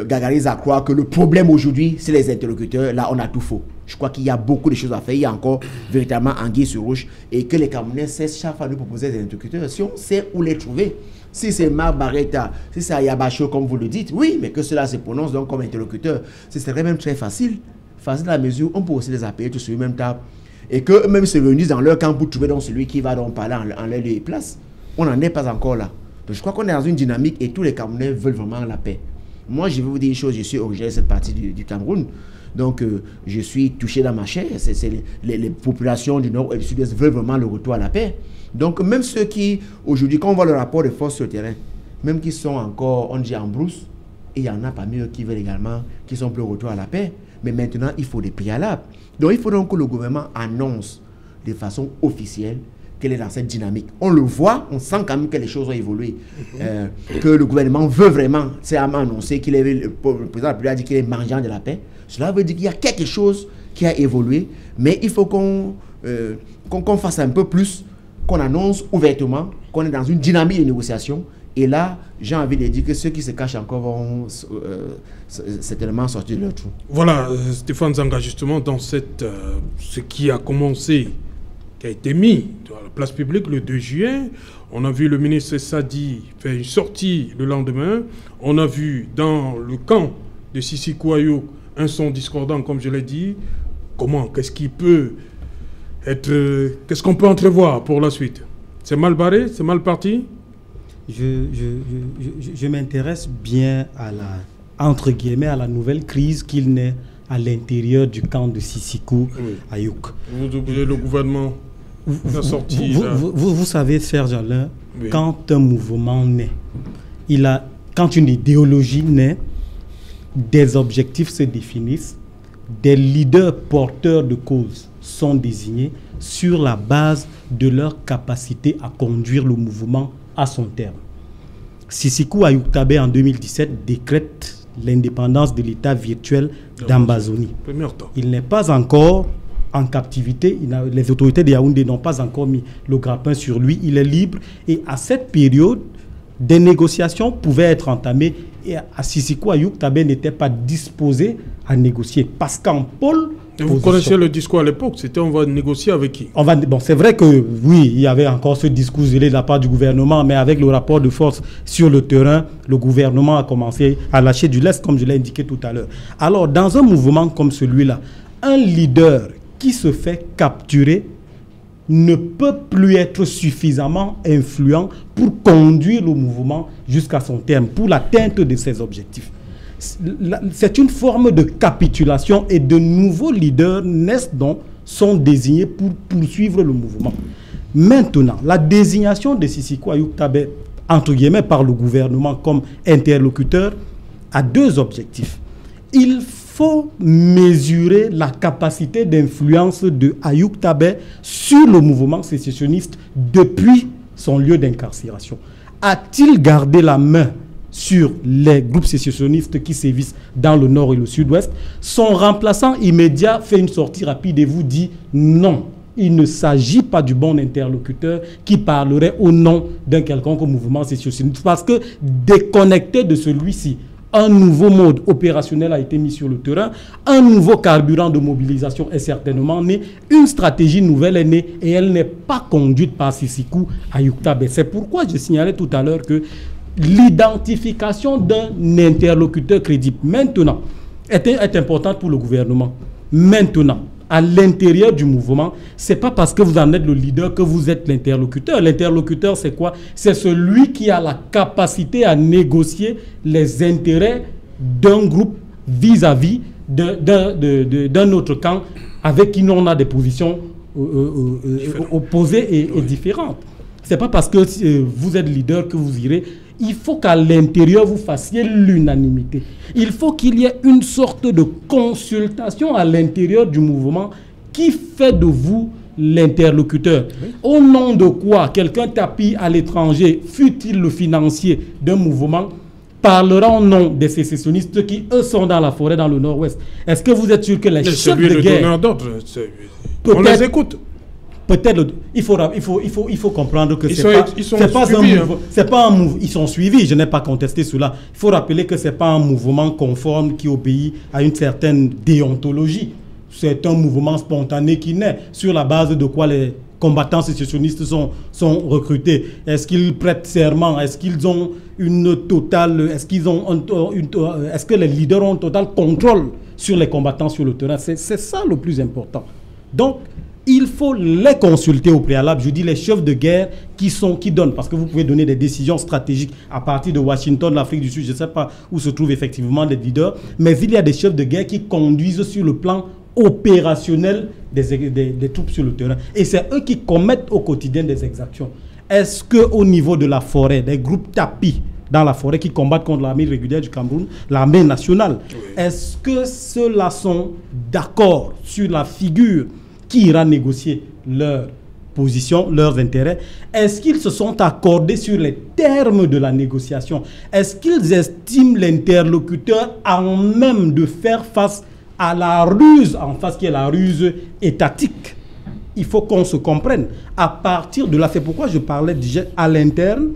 gargarise à croire que le problème aujourd'hui, c'est les interlocuteurs. Là, on a tout faux. Je crois qu'il y a beaucoup de choses à faire. Il y a encore véritablement anguille sur roche et que les Camerounais cessent chaque fois de proposer des interlocuteurs. Si on sait où les trouver, si c'est Marc Barretta, si c'est Ayabacho, comme vous le dites, oui, mais que cela se prononce donc comme interlocuteur, ce serait même très facile. Facile à la mesure où on peut aussi les appeler tous sur une même table et qu'eux-mêmes se réunissent dans leur camp pour trouver donc celui qui va donc parler en leur lieu et place. On n'en est pas encore là. Donc je crois qu'on est dans une dynamique et tous les Camerounais veulent vraiment la paix. Moi, je vais vous dire une chose, je suis originaire de cette partie du Cameroun. Donc, je suis touché dans ma chair. Les populations du Nord et du Sud-Est veulent vraiment le retour à la paix. Donc, même ceux qui, aujourd'hui, quand on voit le rapport de force sur le terrain, même qui sont encore, on dit, en brousse, et il y en a parmi eux qui veulent également, qui sont plus au retour à la paix. Mais maintenant, il faut des préalables. Donc, il faut donc que le gouvernement annonce de façon officielle qu'elle est dans cette dynamique. On le voit, on sent quand même que les choses ont évolué. Que le gouvernement veut vraiment, c'est annoncé qu'il est, le président de la République a dit qu'il est mangeant de la paix. Cela veut dire qu'il y a quelque chose qui a évolué, mais il faut qu'on fasse un peu plus, qu'on annonce ouvertement qu'on est dans une dynamique de négociation. Et là, j'ai envie de dire que ceux qui se cachent encore vont certainement sortir de leur trou. Voilà, Stéphane Zanga, justement, dans ce qui a commencé, qui a été mis à la place publique le 2 juillet, on a vu le ministre Sadi faire une sortie le lendemain. On a vu dans le camp de Sissi Kouayo un son discordant, comme je l'ai dit. Comment? Qu'est-ce qui peut être... Qu'est-ce qu'on peut entrevoir pour la suite? C'est mal barré? C'est mal parti? Je m'intéresse bien à la, entre guillemets, à la nouvelle crise qu'il naît à l'intérieur du camp de Sissi Ayouk. Vous oubliez le gouvernement qui a sorti... Vous savez, Serge Alain, oui. Quand un mouvement naît, quand une idéologie naît, des objectifs se définissent, des leaders porteurs de cause sont désignés sur la base de leur capacité à conduire le mouvement à son terme. Sissikou Ayouk Tabé en 2017 décrète l'indépendance de l'État virtuel d'Ambazonie. Il n'est pas encore en captivité. Les autorités de Yaoundé n'ont pas encore mis le grappin sur lui. Il est libre. Et à cette période, des négociations pouvaient être entamées. Et à Sisiko Ayouk Tabé n'était pas disposé à négocier. Parce qu'en pôle... Vous connaissez le discours à l'époque, c'était on va négocier avec qui? Bon, c'est vrai que oui, il y avait encore ce discours de la part du gouvernement, mais avec le rapport de force sur le terrain, le gouvernement a commencé à lâcher du lest, comme je l'ai indiqué tout à l'heure. Alors, dans un mouvement comme celui-là, un leader qui se fait capturer ne peut plus être suffisamment influent pour conduire le mouvement jusqu'à son terme, pour l'atteinte de ses objectifs. C'est une forme de capitulation et de nouveaux leaders naissent donc, sont désignés pour poursuivre le mouvement. Maintenant, la désignation de Sisiko Ayouk Tabé, entre guillemets, par le gouvernement comme interlocuteur, a deux objectifs. Il faut mesurer la capacité d'influence de Ayouk Tabé sur le mouvement sécessionniste depuis son lieu d'incarcération. A-t-il gardé la main sur les groupes sécessionnistes qui sévissent dans le nord et le sud-ouest? Son remplaçant immédiat fait une sortie rapide et vous dit non. Il ne s'agit pas du bon interlocuteur qui parlerait au nom d'un quelconque mouvement sécessionniste. Parce que déconnecté de celui-ci, un nouveau mode opérationnel a été mis sur le terrain, un nouveau carburant de mobilisation est certainement né, une stratégie nouvelle est née et elle n'est pas conduite par Sisiko Ayouk Tabé. C'est pourquoi je signalais tout à l'heure que l'identification d'un interlocuteur crédible maintenant est importante pour le gouvernement. Maintenant, à l'intérieur du mouvement, ce n'est pas parce que vous en êtes le leader que vous êtes l'interlocuteur. L'interlocuteur, c'est quoi? C'est celui qui a la capacité à négocier les intérêts d'un groupe vis-à-vis d'un autre camp avec qui on a des positions opposées et différentes. Ce n'est pas parce que vous êtes leader que vous irez. Il faut qu'à l'intérieur, vous fassiez l'unanimité. Il faut qu'il y ait une sorte de consultation à l'intérieur du mouvement qui fait de vous l'interlocuteur. Oui. Au nom de quoi quelqu'un tapis à l'étranger, fût-il le financier d'un mouvement, parlera au nom des sécessionnistes qui, eux, sont dans la forêt dans le nord-ouest. Est-ce que vous êtes sûr que les chefs de guerre... On les écoute. Peut-être, il faut comprendre que c'est pas un mouvement. Ils sont suivis, je n'ai pas contesté cela. Il faut rappeler que ce n'est pas un mouvement conforme qui obéit à une certaine déontologie. C'est un mouvement spontané qui naît sur la base de quoi les combattants sécessionnistes sont recrutés. Est-ce qu'ils prêtent serment? Est-ce qu'ils ont une totale... Est-ce que les leaders ont un total contrôle sur les combattants sur le terrain? C'est ça le plus important. Donc, il faut les consulter au préalable. Je dis les chefs de guerre qui donnent, parce que vous pouvez donner des décisions stratégiques à partir de Washington, l'Afrique du Sud, je ne sais pas où se trouvent effectivement les leaders, mais il y a des chefs de guerre qui conduisent sur le plan opérationnel des troupes sur le terrain. Et c'est eux qui commettent au quotidien des exactions. Est-ce qu'au niveau de la forêt, des groupes tapis dans la forêt qui combattent contre l'armée régulière du Cameroun, l'armée nationale, est-ce que ceux-là sont d'accord sur la figure qui ira négocier leurs positions, leurs intérêts? Est-ce qu'ils se sont accordés sur les termes de la négociation? Est-ce qu'ils estiment l'interlocuteur en même de faire face à la ruse en face, qui est la ruse étatique? Il faut qu'on se comprenne. À partir de là, c'est pourquoi je parlais déjà à l'interne,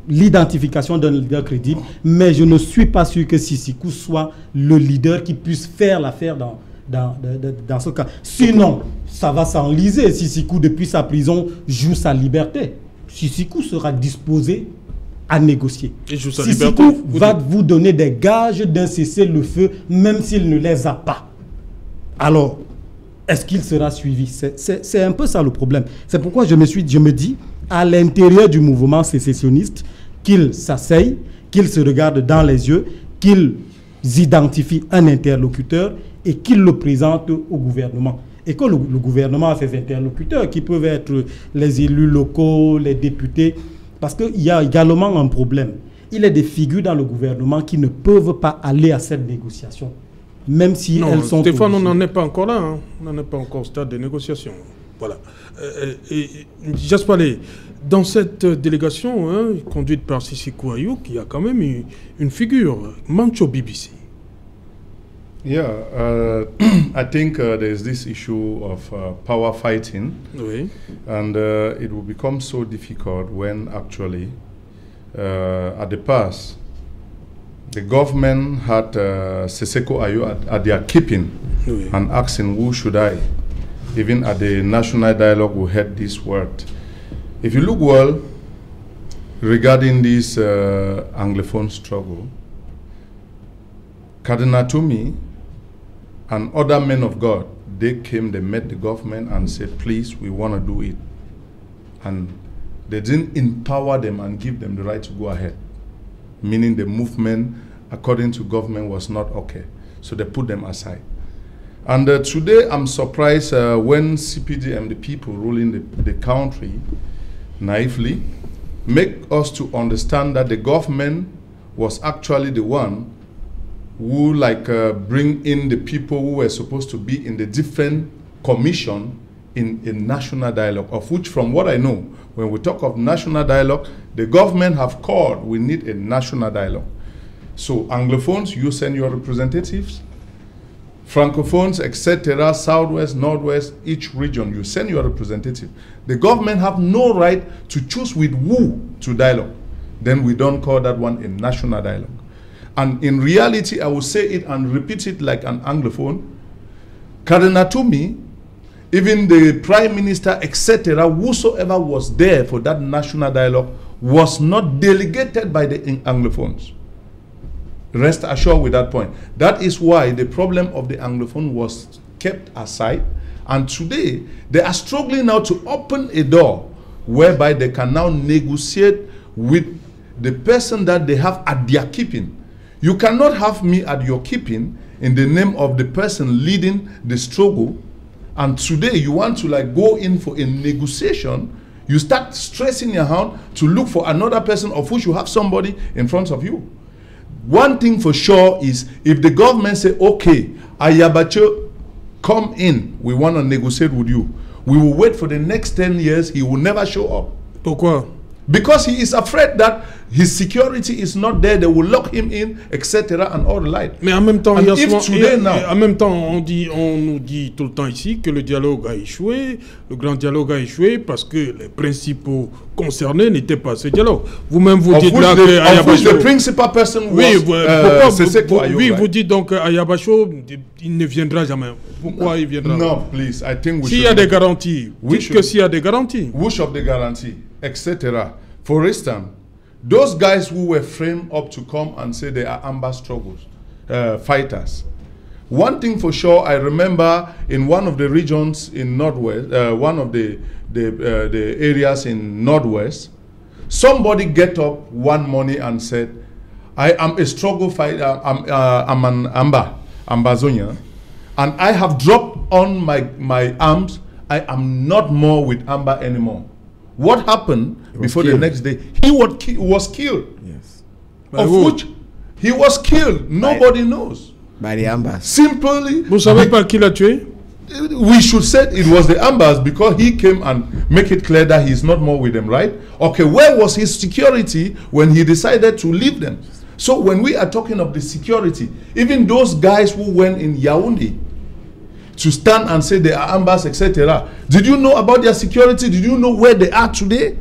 l'identification d'un leader crédible, mais je ne suis pas sûr que Sisiko soit le leader qui puisse faire l'affaire dans ce cas. Sinon, ça va s'enliser. Sisiko, depuis sa prison, joue sa liberté. Sisiko sera disposé à négocier. Sisiko va vous donner des gages d'un cessez-le-feu, même s'il ne les a pas. Alors, est-ce qu'il sera suivi? C'est un peu ça le problème. C'est pourquoi je me dis, à l'intérieur du mouvement sécessionniste, qu'ils s'asseyent, qu'ils se regardent dans les yeux, qu'ils identifient un interlocuteur et qu'ils le présentent au gouvernement. Et que le gouvernement a ses interlocuteurs qui peuvent être les élus locaux, les députés. Parce qu'il y a également un problème. Il y a des figures dans le gouvernement qui ne peuvent pas aller à cette négociation. Même si elles sont... Stéphane, on n'en est pas encore là. Hein. On n'en est pas encore au stade de négociation. Voilà. Jaspalé, dans cette délégation conduite par Sisiko Ayouk, il y a quand même une figure, Mancho BBC. Yeah, I think there's this issue of power fighting, and it will become so difficult when actually, at the past, the government had Siseko Ayo at their keeping and asking, who should I? Even at the national dialogue, we heard this word. If you look well regarding this Anglophone struggle, Cardinal Tumi and other men of God, they came, they met the government and said, please, we want to do it. And they didn't empower them and give them the right to go ahead. Meaning the movement, according to government, was not okay. So they put them aside. And today, I'm surprised when CPDM, the people ruling the country, naively, make us to understand that the government was actually the one who bring in the people who were supposed to be in the different commission in national dialogue, of which, from what I know, when we talk of national dialogue, the government have called, we need a national dialogue. So Anglophones, you send your representatives. Francophones, etc., Southwest, Northwest, each region, you send your representative. The government have no right to choose with who to dialogue. Then we don't call that one a national dialogue. And in reality, I will say it and repeat it like an Anglophone. Cardinal Tumi, even the Prime Minister, etc., whosoever was there for that national dialogue was not delegated by the Anglophones. Rest assured with that point. That is why the problem of the Anglophone was kept aside. And today, they are struggling now to open a door whereby they can now negotiate with the person that they have at their keeping. You cannot have me at your keeping in the name of the person leading the struggle. And today, you want to go in for a negotiation. You start stressing your hand to look for another person of which you have somebody in front of you. One thing for sure is, if the government say, okay, Ayabacho, come in, we want to negotiate with you, we will wait for the next 10 years, he will never show up. Pourquoi? Because he is afraid that his security is not there, they will lock him in, etc. and all the like. Mais en même temps, en même temps, on nous dit tout le temps ici que le dialogue a échoué, le grand dialogue a échoué parce que les principaux concernés n'étaient pas ce dialogue. Vous-même vous dites là que Ayabacho, the principal person vous dites donc Ayabacho, il ne viendra jamais. Pourquoi il viendra? No, please, I think we s'il y a des garanties, dites que s'il y a des garanties. Which of the guarantee, etc. For instance, those guys who were framed up to come and say they are Amba struggles, fighters. One thing for sure, I remember in one of the regions in Northwest, one of the areas in Northwest, somebody get up one morning and said, I am a struggle fighter, I'm an Ambazonia, and I have dropped on my arms, I am not more with Amba anymore. What happened before the next day? He was killed. Yes. Of which he was killed. Nobody knows. By the Ambas. Simply. Vous savez pas qui l'a tué? We should say it was the Ambas because he came and make it clear that he's not more with them, right? Okay, where was his security when he decided to leave them? So when we are talking of the security, even those guys who went in Yaoundé to stand and say they are Ambas, etc. Did you know about their security? Did you know where they are today?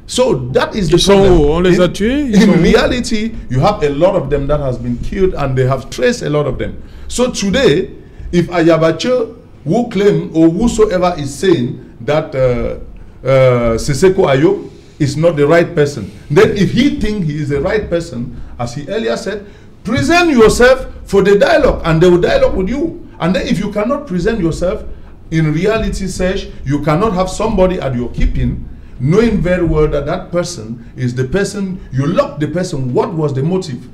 So that is the problem. In reality, you have a lot of them that has been killed and they have traced a lot of them. So today, if Ayabacho who claim or whosoever is saying that Siseko Ayo is not the right person, then if he thinks he is the right person, as he earlier said, present yourself for the dialogue and they will dialogue with you. And then if you cannot present yourself, in reality, Serge, you cannot have somebody at your keeping, knowing very well that that person is the person, you locked the person. What was the motive?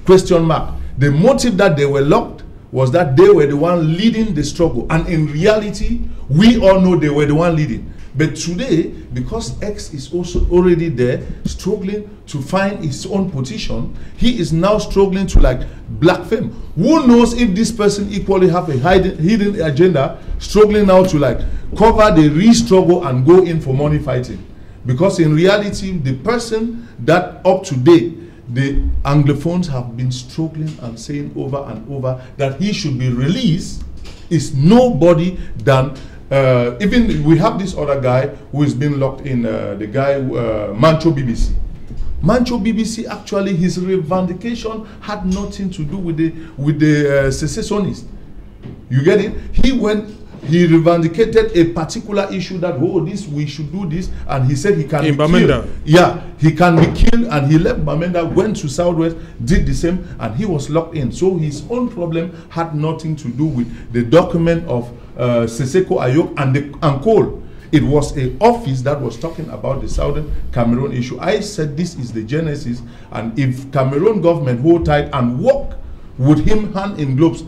Question mark. The motive that they were locked was that they were the one leading the struggle. And in reality, we all know they were the one leading. But today, because X is also already there, struggling to find his own position, he is now struggling to black fame. Who knows if this person equally have a hidden agenda, struggling now to cover the re-struggle and go in for money fighting. Because in reality, the person that up to date the Anglophones have been struggling and saying over and over that he should be released is nobody than even we have this other guy who is being locked in, the guy Mancho BBC. Mancho BBC, actually his revendication had nothing to do with the secessionists. You get it? He revendicated a particular issue that, oh, this, we should do this, and he said he can be killed. Yeah, he can be killed, and he left Bamenda, went to Southwest, did the same, and he was locked in. So his own problem had nothing to do with the document of Seseko Ayok and Cole. It was an office that was talking about the Southern Cameroon issue. I said this is the genesis, and if Cameroon government hold tight and work with him hand in gloves,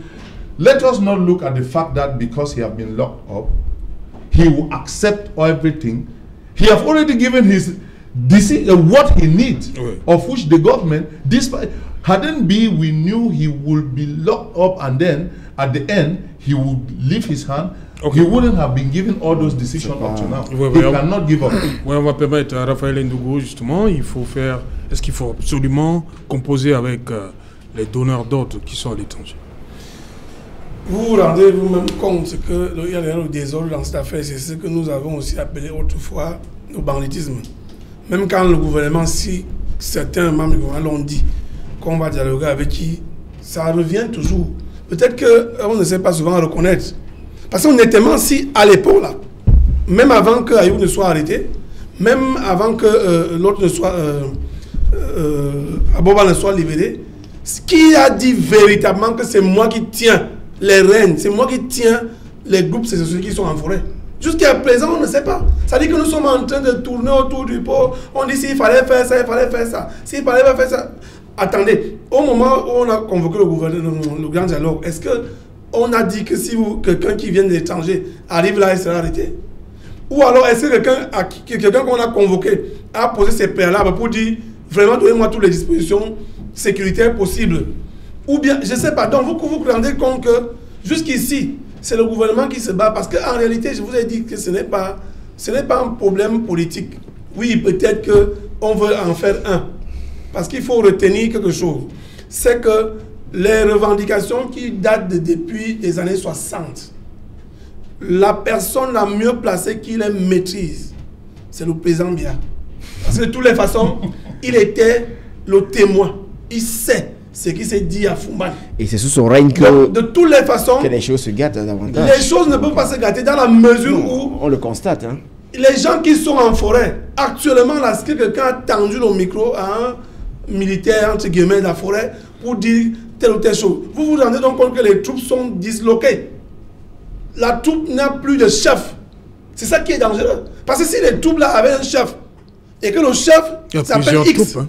let us not look at the fact that because he has been locked up, he will accept everything. He has already given his what he needs, of which the government, despite hadn't be, we knew he would be locked up, and then at the end he would leave his hand. He wouldn't have been given all those decisions up to now. He cannot give up. Oui, on va permettre à Raphaël Ndougo, justement, est-ce qu'il faut absolument composer avec les donneurs d'ordre qui sont à l'étranger? Vous vous rendez vous-même compte qu'il y a le désordre dans cette affaire, c'est ce que nous avons aussi appelé autrefois le banditisme. Même quand le gouvernement, si certains membres du gouvernement l'ont dit, qu'on va dialoguer avec qui, ça revient toujours. Peut-être qu'on ne sait pas souvent reconnaître. Parce qu'honnêtement, si à l'époque, là, même avant que Ayoub ne soit arrêté, même avant que l'autre ne soit, Aboba ne soit libéré, qui a dit véritablement que c'est moi qui tiens les rênes, c'est moi qui tiens les groupes sécessionnels qui sont en forêt? Jusqu'à présent, on ne sait pas. Ça dit que nous sommes en train de tourner autour du pot. On dit s'il fallait faire ça, il fallait faire ça. S'il fallait pas faire ça. Attendez, au moment où on a convoqué le gouvernement, le grand dialogue, est-ce qu'on a dit que si quelqu'un qui vient de l'étranger arrive là, il sera arrêté? Ou alors est-ce que quelqu'un qu'on a convoqué a posé ses préalables pour dire vraiment donnez-moi toutes les dispositions sécuritaires possibles? Ou bien, je ne sais pas, donc vous vous rendez compte que jusqu'ici, c'est le gouvernement qui se bat, parce qu'en réalité, je vous ai dit que ce n'est pas un problème politique. Oui, peut-être qu'on veut en faire un, parce qu'il faut retenir quelque chose. C'est que les revendications qui datent depuis les années 60, la personne la mieux placée qui les maîtrise, c'est le président Biya. Parce que de toutes les façons, il était le témoin. Il sait ce qui s'est dit à Fumban. Et c'est sous son règne que, de toutes les façons, que les choses se gâtent davantage. Les choses ne peuvent pas se gâter dans la mesure où... On le constate. Hein. Les gens qui sont en forêt, actuellement, là, est-ce que quelqu'un a tendu le micro à un militaire, entre guillemets, de la forêt, pour dire telle ou telle chose? Vous vous rendez donc compte que les troupes sont disloquées. La troupe n'a plus de chef. C'est ça qui est dangereux. Parce que si les troupes là avaient un chef, et que le chef s'appelle X... Troupes, hein.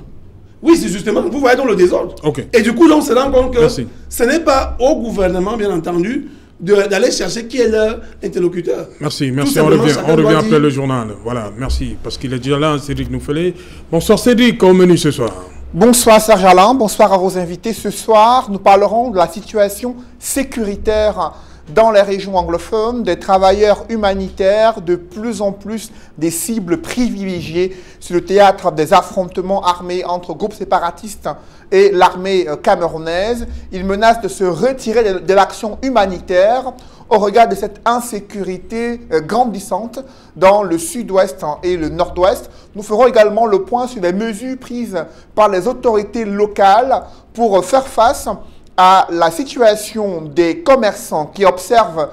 Oui, c'est justement, vous voyez dans le désordre. Okay. Et du coup, on se rend compte que ce n'est pas au gouvernement, bien entendu, d'aller chercher qui est leur interlocuteur. Merci, merci. On revient après le journal. Voilà, merci. Parce qu'il est déjà là, Cédric Noufelé. Bonsoir Cédric, au menu ce soir. Bonsoir Serge Alain, bonsoir à vos invités. Ce soir, nous parlerons de la situation sécuritaire dans les régions anglophones, des travailleurs humanitaires, de plus en plus des cibles privilégiées sur le théâtre des affrontements armés entre groupes séparatistes et l'armée camerounaise. Ils menacent de se retirer de l'action humanitaire au regard de cette insécurité grandissante dans le sud-ouest et le nord-ouest. Nous ferons également le point sur les mesures prises par les autorités locales pour faire face à la situation des commerçants qui observent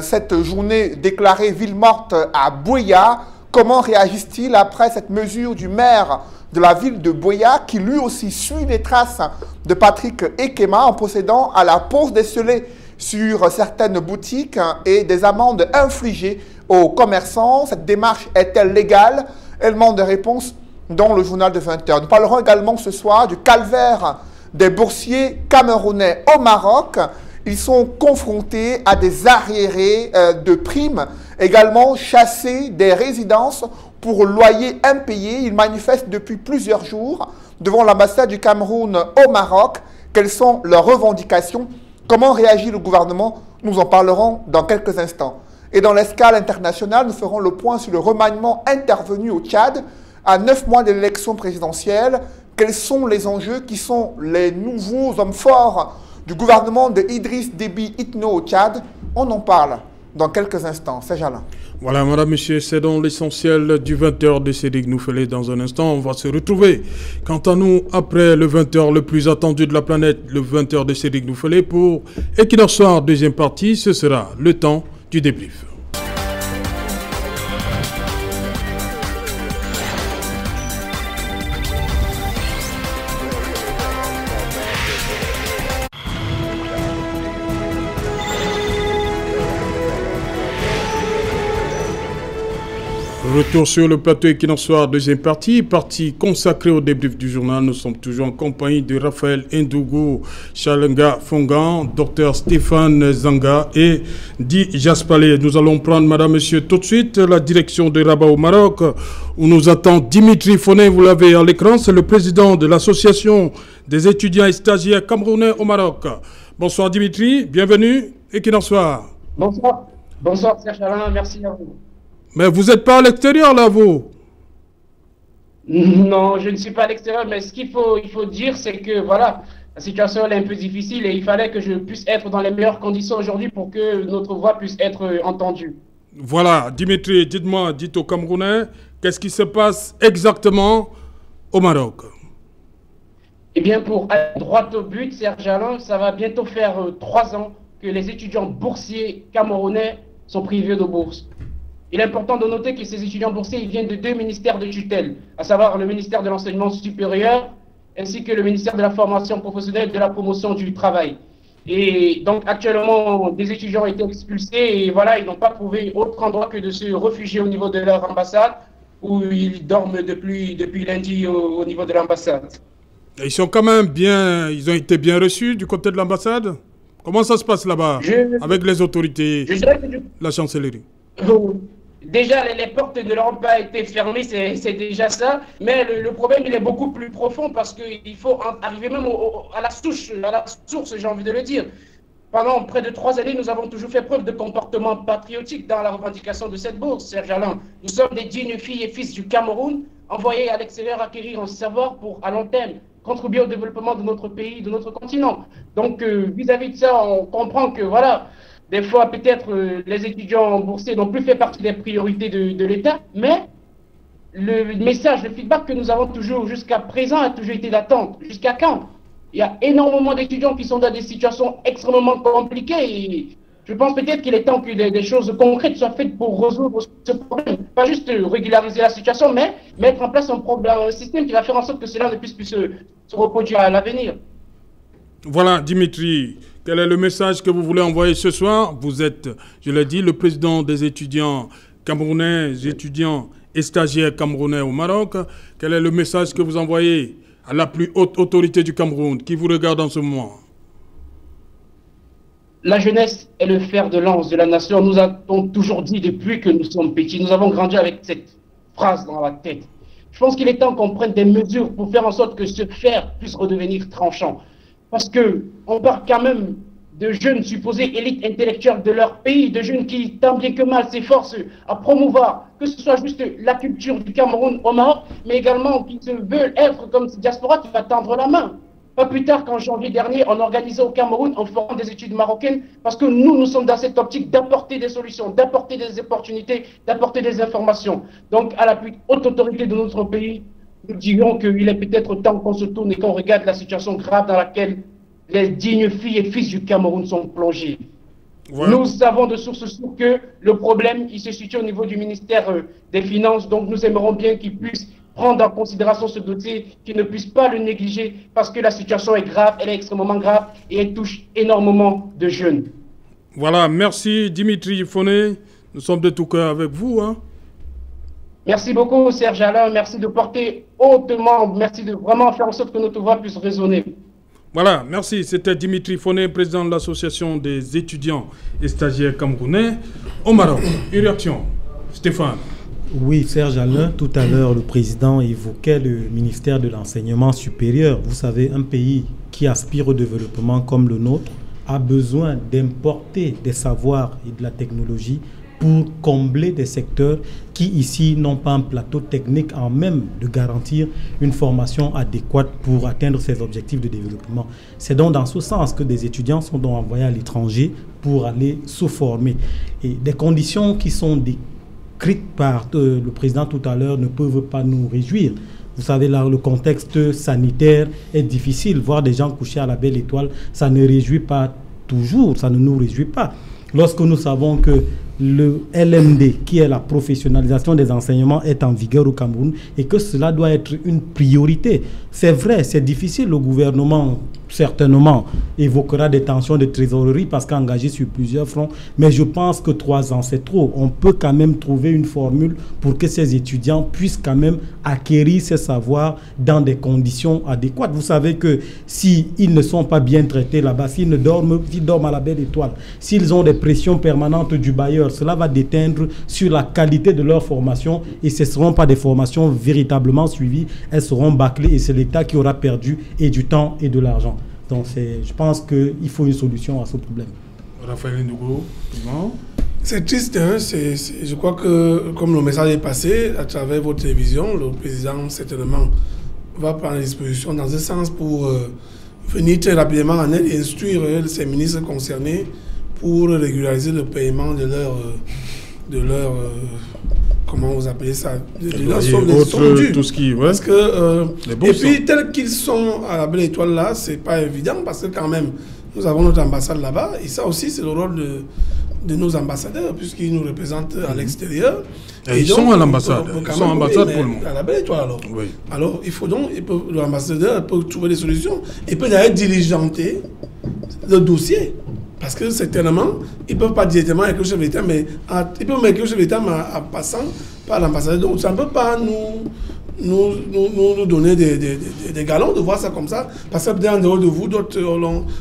cette journée déclarée ville morte à Buea. Comment réagissent-ils après cette mesure du maire de la ville de Buea qui lui aussi suit les traces de Patrick Ekema en procédant à la pose des scellés sur certaines boutiques et des amendes infligées aux commerçants? Cette démarche est-elle légale? Elle demande des réponses dans le journal de 20h. Nous parlerons également ce soir du calvaire des boursiers camerounais au Maroc. Ils sont confrontés à des arriérés de primes, également chassés des résidences pour loyer impayé. Ils manifestent depuis plusieurs jours devant l'ambassade du Cameroun au Maroc. Quelles sont leurs revendications? Comment réagit le gouvernement? Nous en parlerons dans quelques instants. Et dans l'escale internationale, nous ferons le point sur le remaniement intervenu au Tchad à 9 mois de l'élection présidentielle. Quels sont les enjeux qui sont les nouveaux hommes forts du gouvernement de Idriss Déby Itno au Tchad? On en parle dans quelques instants. C'est Jalin. Voilà, madame, monsieur, c'est dans l'essentiel du 20h de Sédhic Noufelé. Dans un instant, on va se retrouver. Quant à nous, après le 20h le plus attendu de la planète, le 20h de Sédhic Noufelé, pour Equinox Soir, deuxième partie, ce sera le temps du débrief. Retour sur le plateau Equinox Soir, deuxième partie consacrée au débrief du journal. Nous sommes toujours en compagnie de Raphaël Ndougou, Chalenga Fongan, Dr Stéphane Zanga et Di Jaspalé. Nous allons prendre, madame, monsieur, tout de suite la direction de Rabat au Maroc, où nous attend Dimitri Foné. Vous l'avez à l'écran, c'est le président de l'association des étudiants et stagiaires camerounais au Maroc. Bonsoir Dimitri, bienvenue, Equinox Soir. Bonsoir, bonsoir Serge Alain, merci à vous. Mais vous n'êtes pas à l'extérieur, là, vous? Non, je ne suis pas à l'extérieur, mais ce qu'il faut dire, c'est que, voilà, la situation est un peu difficile et il fallait que je puisse être dans les meilleures conditions aujourd'hui pour que notre voix puisse être entendue. Voilà, Dimitri, dites-moi, dites aux Camerounais, qu'est-ce qui se passe exactement au Maroc? Eh bien, pour aller droit au but, Serge Alain, ça va bientôt faire 3 ans que les étudiants boursiers camerounais sont privés de bourse. Il est important de noter que ces étudiants boursiers ils viennent de 2 ministères de tutelle, à savoir le ministère de l'Enseignement supérieur ainsi que le ministère de la Formation professionnelle et de la Promotion du Travail. Et donc actuellement, des étudiants ont été expulsés et voilà, ils n'ont pas trouvé autre endroit que de se réfugier au niveau de leur ambassade où ils dorment depuis lundi au niveau de l'ambassade. Ils sont quand même bien, ils ont été bien reçus du côté de l'ambassade? Comment ça se passe là-bas avec les autorités, la chancellerie? Déjà, les portes ne leur ont pas été fermées, c'est déjà ça. Mais le problème, il est beaucoup plus profond parce qu'il faut arriver même à la source, j'ai envie de le dire. Pendant près de 3 années, nous avons toujours fait preuve de comportement patriotique dans la revendication de cette bourse, Serge Alain. Nous sommes des dignes filles et fils du Cameroun, envoyés à l'extérieur acquérir un savoir pour, à long terme, contribuer au développement de notre pays, de notre continent. Donc, vis-à-vis de ça, on comprend que, voilà, des fois, peut-être, les étudiants boursiers n'ont plus fait partie des priorités de l'État, mais le message, le feedback que nous avons toujours jusqu'à présent a toujours été d'attente. Jusqu'à quand? Il y a énormément d'étudiants qui sont dans des situations extrêmement compliquées et je pense peut-être qu'il est temps que des choses concrètes soient faites pour résoudre ce problème. Pas juste régulariser la situation, mais mettre en place un système qui va faire en sorte que cela ne puisse plus se reproduire à l'avenir. Voilà, Dimitri. Quel est le message que vous voulez envoyer ce soir? Vous êtes, je l'ai dit, le président des étudiants camerounais, étudiants et stagiaires camerounais au Maroc. Quel est le message que vous envoyez à la plus haute autorité du Cameroun qui vous regarde en ce moment? La jeunesse est le fer de lance de la nation. Nous avons toujours dit depuis que nous sommes petits. Nous avons grandi avec cette phrase dans la tête. Je pense qu'il est temps qu'on prenne des mesures pour faire en sorte que ce fer puisse redevenir tranchant. Parce qu'on parle quand même de jeunes supposés élites intellectuelles de leur pays, de jeunes qui, tant bien que mal, s'efforcent à promouvoir, que ce soit juste la culture du Cameroun au Maroc, mais également qui se veulent être comme cette diaspora qui va tendre la main. Pas plus tard qu'en janvier dernier, on organisait au Cameroun un forum des études marocaines parce que nous sommes dans cette optique d'apporter des solutions, d'apporter des opportunités, d'apporter des informations. Donc, à la plus haute autorité de notre pays, nous dirons qu'il est peut-être temps qu'on se tourne et qu'on regarde la situation grave dans laquelle les dignes filles et fils du Cameroun sont plongés. Voilà. Nous savons de source sûre que le problème, il se situe au niveau du ministère des Finances. Donc, nous aimerons bien qu'ils puissent prendre en considération ce dossier, qu'ils ne puissent pas le négliger parce que la situation est grave, elle est extrêmement grave et elle touche énormément de jeunes. Voilà, merci Dimitri Foné. Nous sommes de tout cœur avec vous. Hein. Merci beaucoup Serge Alain, merci de porter hautement, merci de vraiment faire en sorte que notre voix puisse résonner. Voilà, merci. C'était Dimitri Foné, président de l'association des étudiants et stagiaires camerounais au Maroc. Une réaction, Stéphane? Oui, Serge Alain, tout à l'heure, le président évoquait le ministère de l'Enseignement supérieur. Vous savez, un pays qui aspire au développement comme le nôtre a besoin d'importer des savoirs et de la technologie pour combler des secteurs qui ici n'ont pas un plateau technique en même de garantir une formation adéquate pour atteindre ces objectifs de développement. C'est donc dans ce sens que des étudiants sont donc envoyés à l'étranger pour aller se former. Et des conditions qui sont décrites par le président tout à l'heure ne peuvent pas nous réjouir. Vous savez, là, le contexte sanitaire est difficile. Voir des gens coucher à la belle étoile, ça ne réjouit pas toujours, ça ne nous réjouit pas. Lorsque nous savons que le LMD, qui est la professionnalisation des enseignements, est en vigueur au Cameroun et que cela doit être une priorité. C'est vrai, c'est difficile. Le gouvernement, certainement, évoquera des tensions de trésorerie parce qu'engagé sur plusieurs fronts. Mais je pense que 3 ans, c'est trop. On peut quand même trouver une formule pour que ces étudiants puissent quand même acquérir ces savoirs dans des conditions adéquates. Vous savez que s'ils ne sont pas bien traités là-bas, s'ils dorment à la belle étoile, s'ils ont des pressions permanentes du bailleur, cela va déteindre sur la qualité de leur formation et ce ne seront pas des formations véritablement suivies, elles seront bâclées et c'est l'État qui aura perdu et du temps et de l'argent. Donc je pense qu'il faut une solution à ce problème. Raphaël Ndougo, c'est triste, hein? Je crois que comme le message est passé à travers votre télévision, le président certainement va prendre des dispositions dans ce sens pour venir très rapidement en aide et instruire ces ministres concernés pour régulariser le paiement de leur comment vous appelez ça, de leur somme due. Tout ce qui, ouais. Parce que et puis tels qu'ils sont à la belle étoile là, c'est pas évident parce que quand même nous avons notre ambassade là-bas et ça aussi c'est le rôle de nos ambassadeurs puisqu'ils nous représentent à l'extérieur. Et ils sont à l'ambassade. Ils sont ambassade pour le moment. À la belle étoile alors. Oui. Alors il faut donc, l'ambassadeur peut trouver des solutions et peut d'ailleurs diligenter le dossier. Parce que certainement, ils ne peuvent pas directement avec le chef d'État, mais ils peuvent avec le chef d'État en passant par l'ambassadeur. Donc ça ne peut pas nous donner des galons de voir ça comme ça. Parce que peut-être en dehors de vous, d'autres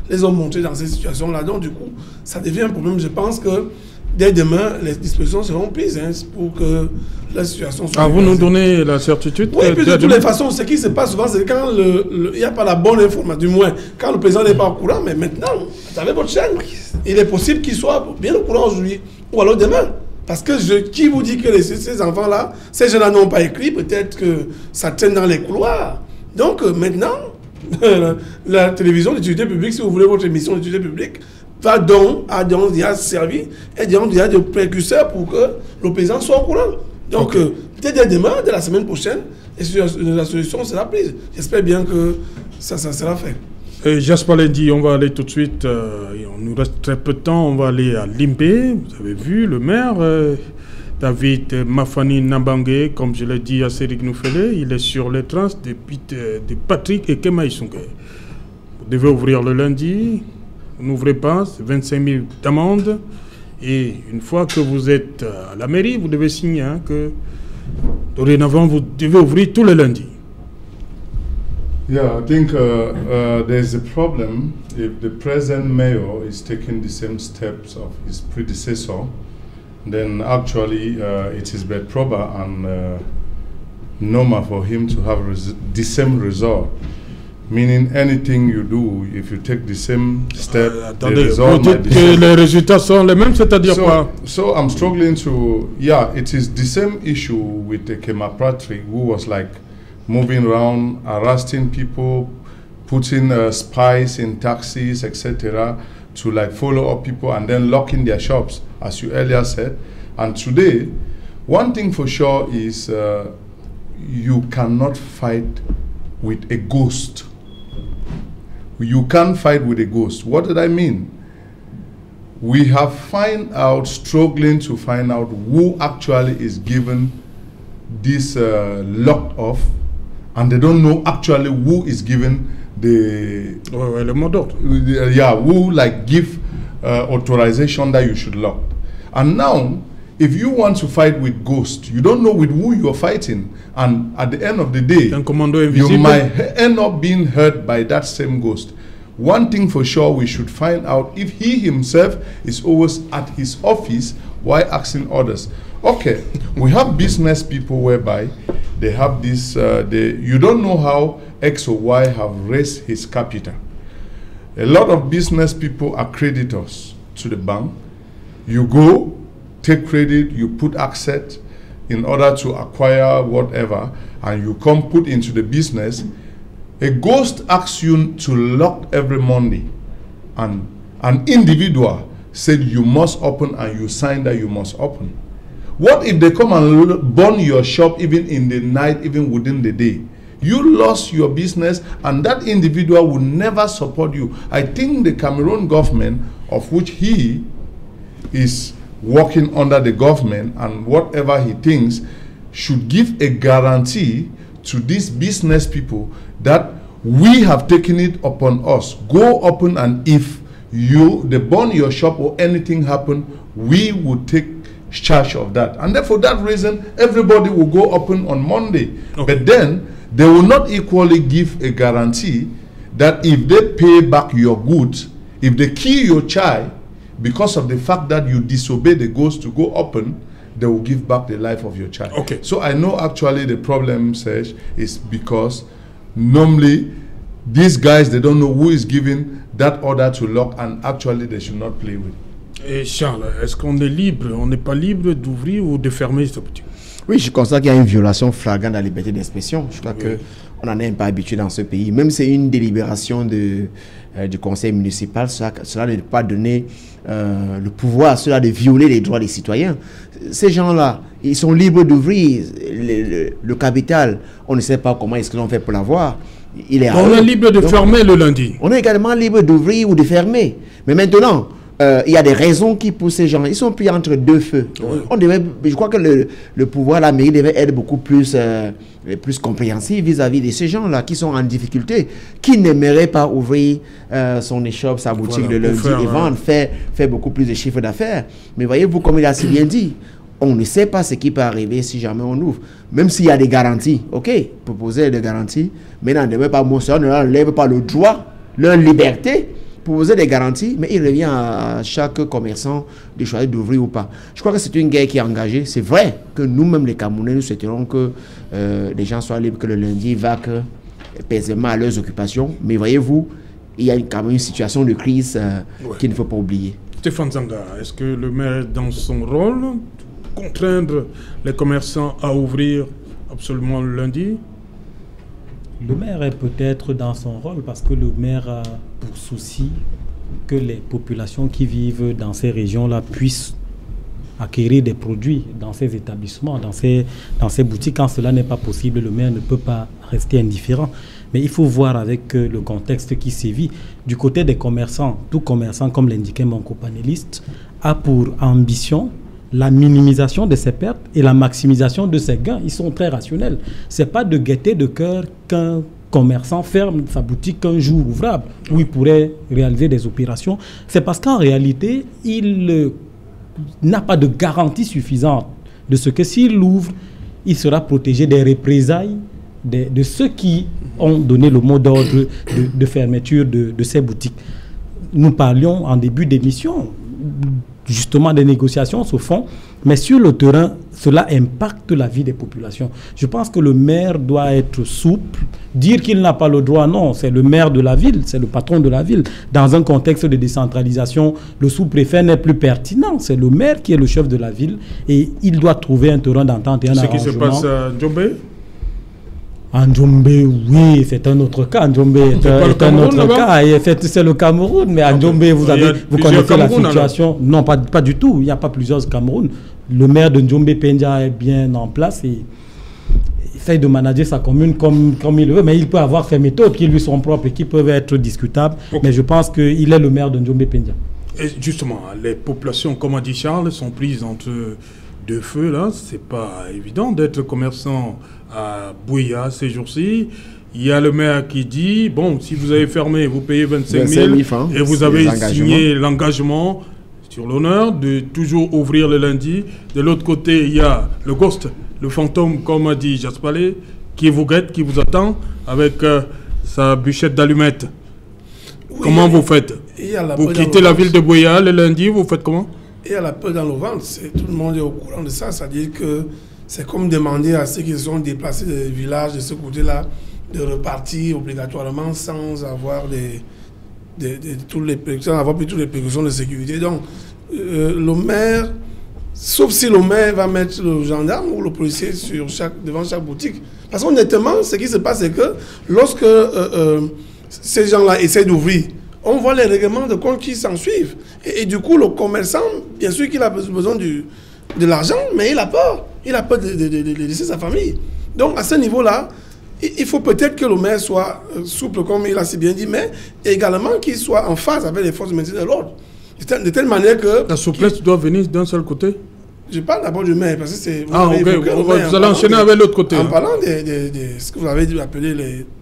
les ont montrés dans ces situations-là. Donc du coup, ça devient un problème. Je pense que dès demain, les dispositions seront prises pour que la situation soit... vous nous donnez la certitude? Oui, puis de toutes les façons, ce qui se passe souvent, c'est quand il n'y a pas la bonne information, du moins, quand le président n'est pas au courant, mais maintenant, vous avez votre chaîne, il est possible qu'il soit bien au courant aujourd'hui, ou alors demain. Parce que qui vous dit que ces enfants-là, ces jeunes-là n'ont pas écrit, peut-être que ça traîne dans les couloirs. Donc maintenant, la télévision d'utilité publique, si vous voulez votre émission d'utilité publique, va donc y a servi et donc il y a des précurseurs pour que le président soit au courant. Donc, peut-être demain, dès la semaine prochaine, la solution sera prise. J'espère bien que ça sera fait. Jasper Lendi, on va aller tout de suite, on nous reste très peu de temps, on va aller à Limbé. Vous avez vu, le maire, David Mafani Nambangé, comme je l'ai dit à Cédric Noufele, il est sur les traces de Patrick et Kema Issunge. Vous devez ouvrir le lundi. Vous n'ouvrez pas, c'est 25 000 d'amende. Et une fois que vous êtes à la mairie, vous devez signer que dorénavant, vous devez ouvrir tous les lundis. Yeah, I think there's a problem if the present mayor is taking the same steps of his predecessor. Then actually it is very proper and normal for him to have the same result. Meaning anything you do, if you take the same step, the result might be que les résultats sont les mêmes, c'est-à-dire quoi? So I'm struggling to, it is the same issue with Kema Patrick, who was like moving around, arresting people, putting spies in taxis, etc., to like follow up people and then locking their shops, as you earlier said. And today, one thing for sure is you cannot fight with a ghost. You can't fight with a ghost. What did I mean? We have struggling to find out who actually is given this locked off, and they don't know actually who is given the le mot d'ordre. Who like give authorization that you should lock. And now, if you want to fight with ghosts, you don't know with who you are fighting, and at the end of the day, you might end up being hurt by that same ghost. One thing for sure, we should find out if he himself is always at his office while asking others. Okay, we have business people whereby they have this, you don't know how X or Y have raised his capital. A lot of business people are creditors to the bank. You go, take credit, you put asset in order to acquire whatever, and you come put into the business, a ghost asks you to lock every Monday, and an individual said you must open, and you sign that you must open. What if they come and burn your shop even in the night, even within the day? You lost your business, and that individual will never support you. I think the Cameroon government, of which he is working under the government, and whatever he thinks, should give a guarantee to these business people that we have taken it upon us. Go open, and if they burn your shop or anything happen, we will take charge of that. And therefore, that reason, everybody will go open on Monday. Okay. But then, they will not equally give a guarantee that if they pay back your goods, if they kill your child because of the fact that you disobey the ghost to go open, they will give back the life of your child. Okay. So I know actually the problem, Serge, is because normally these guys, they don't know who is giving that order to lock, and actually they should not play with it. Et Charles, est-ce qu'on est libre, on n'est pas libre d'ouvrir ou de fermer cette boutique? Oui, je constate qu'il y a une violation flagrante de la liberté d'expression. Je crois qu'on n'en est pas habitué dans ce pays. Même si c'est une délibération du conseil municipal, cela ne peut pas donner le pouvoir à cela de violer les droits des citoyens. Ces gens-là, ils sont libres d'ouvrir le capital. On ne sait pas comment est-ce que l'on fait pour l'avoir. On est libre de fermer le lundi. On est également libre d'ouvrir ou de fermer. Mais maintenant, il y a des raisons qui poussent ces gens. Ils sont pris entre deux feux. Je crois que le pouvoir, la mairie devait être beaucoup plus compréhensif vis-à-vis de ces gens-là qui sont en difficulté, qui n'aimeraient pas ouvrir son échoppe, sa boutique de lundi et vendre, faire beaucoup plus de chiffres d'affaires. Mais voyez-vous, comme il a si bien dit, on ne sait pas ce qui peut arriver si jamais on ouvre. Même s'il y a des garanties, ok, proposer des garanties, mais on ne pas on ne lève pas le droit, leur liberté, proposer des garanties, mais il revient à chaque commerçant de choisir d'ouvrir ou pas. Je crois que c'est une guerre qui est engagée. C'est vrai que nous-mêmes, les Camerounais, nous souhaiterons que les gens soient libres, que le lundi vaquent paisiblement à leurs occupations. Mais voyez-vous, il y a quand même une situation de crise qu'il ne faut pas oublier. Stéphane Zanga, est-ce que le maire est dans son rôle de contraindre les commerçants à ouvrir absolument le lundi? Le maire est peut-être dans son rôle parce que le maire a pour souci que les populations qui vivent dans ces régions-là puissent acquérir des produits dans ces établissements, dans ces boutiques. Quand cela n'est pas possible, le maire ne peut pas rester indifférent. Mais il faut voir avec le contexte qui sévit. Du côté des commerçants, tout commerçant, comme l'indiquait mon copanéliste, a pour ambition la minimisation de ses pertes et la maximisation de ses gains. Ils sont très rationnels. Ce n'est pas de gaieté de cœur qu'un commerçant ferme sa boutique un jour ouvrable où il pourrait réaliser des opérations. C'est parce qu'en réalité, il n'a pas de garantie suffisante de ce que s'il ouvre, il sera protégé des représailles de ceux qui ont donné le mot d'ordre de fermeture de ces boutiques. Nous parlions en début d'émission justement des négociations se font, mais sur le terrain, cela impacte la vie des populations. Je pense que le maire doit être souple, dire qu'il n'a pas le droit, non, c'est le maire de la ville, c'est le patron de la ville. Dans un contexte de décentralisation, le sous-préfet n'est plus pertinent, c'est le maire qui est le chef de la ville et il doit trouver un terrain d'entente et un arrangement. Ce qui se passe à Ndjombe? En Ndjombe, oui, c'est un autre cas. Ndjombe est un autre cas. C'est le Cameroun, mais à Ndjombe, vous connaissez la situation. Alors. Non, pas du tout. Il n'y a pas plusieurs Cameroun. Le maire de Ndjombe Pendia est bien en place et essaye de manager sa commune comme il veut, mais il peut avoir ses méthodes qui lui sont propres et qui peuvent être discutables. Okay. Mais je pense qu'il est le maire de Ndjombe Pendia. Et justement, les populations, comme a dit Charles, sont prises entre deux feux. Là, c'est pas évident d'être commerçant à Bouya ces jours-ci. Il y a le maire qui dit, bon, si vous avez fermé, vous payez 25 000 francs, et vous avez signé l'engagement sur l'honneur de toujours ouvrir le lundi. De l'autre côté, il y a le ghost, le fantôme, comme a dit Jaspalé, qui vous guette, qui vous attend avec sa bûchette d'allumettes. Oui, comment vous faites? Vous quittez la ville de Bouya le lundi, vous faites comment? Il y a la peur dans le ventre, tout le monde est au courant de ça, c'est-à-dire que c'est comme demander à ceux qui sont déplacés des villages de ce côté-là de repartir obligatoirement sans avoir toutes les précautions de sécurité. Donc, le maire Sauf si le maire va mettre le gendarme ou le policier devant chaque boutique. Parce qu'honnêtement, ce qui se passe, c'est que lorsque ces gens-là essaient d'ouvrir, on voit les règlements de compte qui s'en suivent. Et du coup, le commerçant, bien sûr qu'il a besoin de l'argent, mais il a peur. Il a peur de laisser sa famille. Donc, à ce niveau-là, il faut peut-être que le maire soit souple, comme il a si bien dit, mais également qu'il soit en phase avec les forces de maintien de l'ordre. De telle manière que... La souplesse doit venir d'un seul côté? Je parle d'abord du maire, parce que c'est... Ah, ok, vous allez enchaîner avec l'autre côté. En parlant de ce que vous avez appelé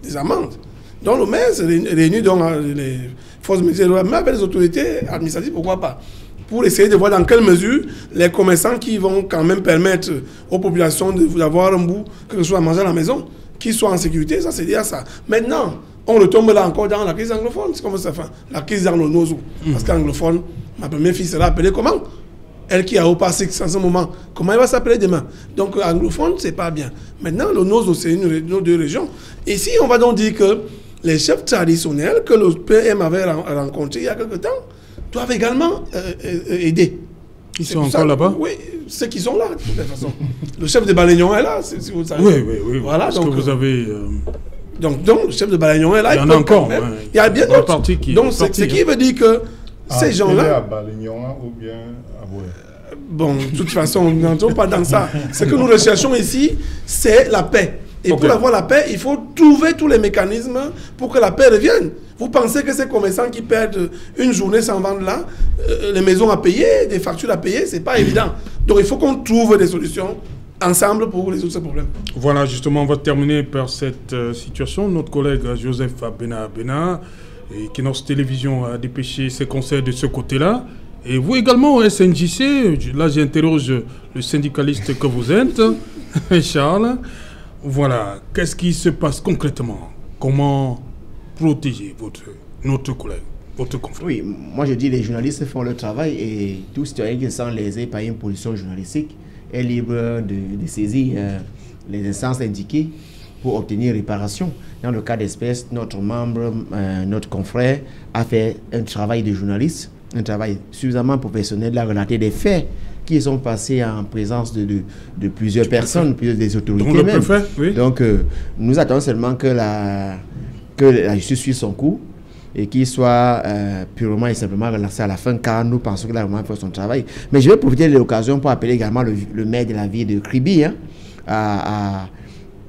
les amendes. Donc le maire se réunit dans les forces de maintien de l'ordre, mais avec les autorités administratives, pourquoi pas, pour essayer de voir dans quelle mesure les commerçants qui vont quand même permettre aux populations d'avoir un bout, que ce soit à manger à la maison, qu'ils soient en sécurité, ça c'est dire ça. Maintenant, on retombe là encore dans la crise anglophone, c'est comme ça, la crise anglo-nozo. Parce qu'anglophone, ma première fille sera appelée comment? Elle qui a au passé en ce moment, comment elle va s'appeler demain? Donc anglophone, c'est pas bien. Maintenant, le nozo, c'est une deux régions. Ici, on va donc dire que les chefs traditionnels que le PM avait rencontrés il y a quelque temps doivent également aider. Ils sont encore là-bas? Oui, ceux qui sont là, de toute façon. Le chef de Balignon est là, si vous savez. Oui. Voilà, parce donc, que vous avez... Donc, le chef de Balignon est là. Il y en a encore. Il y a bien d'autres. Donc, ce qui veut dire que ces gens-là... à Balignon ou bien à Boué? Bon, de toute façon, nous n'entrons pas dans ça. Ce que nous recherchons ici, c'est la paix. Et pour avoir la paix, il faut trouver tous les mécanismes pour que la paix revienne. Vous pensez que ces commerçants qui perdent une journée sans vendre là, les maisons à payer, des factures à payer, c'est pas évident. Donc il faut qu'on trouve des solutions ensemble pour résoudre ce problème. Voilà, justement, on va terminer par cette situation. Notre collègue Joseph Bena, Equinox Télévision a dépêché ses conseils de ce côté-là. Et vous également, au SNJC, là j'interroge le syndicaliste que vous êtes, Charles. Voilà, qu'est-ce qui se passe concrètement? Comment protéger notre collègue, votre confrère? Oui, moi je dis les journalistes font leur travail et tout citoyen qui se sent lésé par une position journalistique est libre de saisir les instances indiquées pour obtenir réparation. Dans le cas d'espèce, notre membre, notre confrère a fait un travail de journaliste, un travail suffisamment professionnel, il a relaté des faits qui sont passés en présence de plusieurs personnes, des autorités donc, même. Préfet, oui. Donc, nous attendons seulement que la justice suive son cours et qu'il soit purement et simplement relancé à la fin, car nous pensons que la vraiment fait son travail. Mais je vais profiter de l'occasion pour appeler également le maire de la ville de Kribi à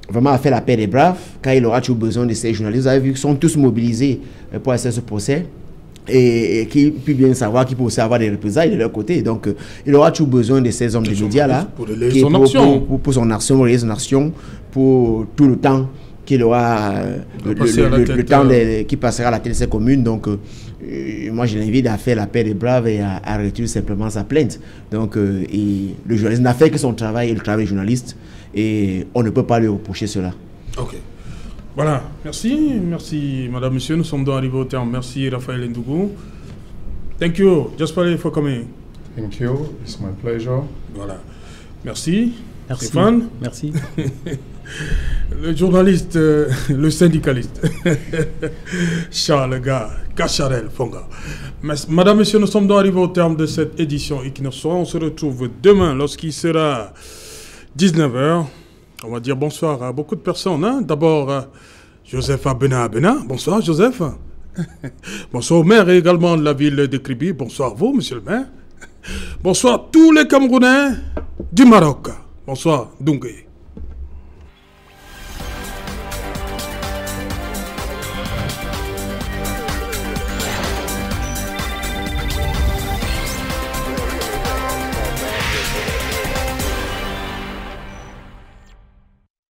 vraiment faire la paix des braves, car il aura toujours besoin de ces journalistes. Vous avez vu qu'ils sont tous mobilisés pour essayer ce procès. Et qui peut bien savoir qu'il peut aussi avoir des représailles de leur côté. Donc, il aura toujours besoin de ces hommes de médias là pour son action, pour tout le temps qu'il aura, le temps qui passera à la tête de ces communes. Donc, moi, je l'invite à faire la paix des braves et à retirer simplement sa plainte. Donc, le journaliste n'a fait que son travail et le travail du journaliste. Et on ne peut pas lui reprocher cela. Ok. Voilà, merci madame, monsieur, nous sommes donc arrivés au terme. Merci Raphaël Ndougou. Thank you, Jasper, for coming. Thank you, it's my pleasure. Voilà, merci Stéphane. Merci. Le journaliste, le syndicaliste, Charles Kacharel Fonga. Madame, monsieur, nous sommes donc arrivés au terme de cette édition Equinox. On se retrouve demain lorsqu'il sera 19h. On va dire bonsoir à beaucoup de personnes. Hein? D'abord, Joseph Bena. Bonsoir, Joseph. Bonsoir au maire également de la ville de Kribi. Bonsoir vous, monsieur le maire. Bonsoir tous les Camerounais du Maroc. Bonsoir, Dungue.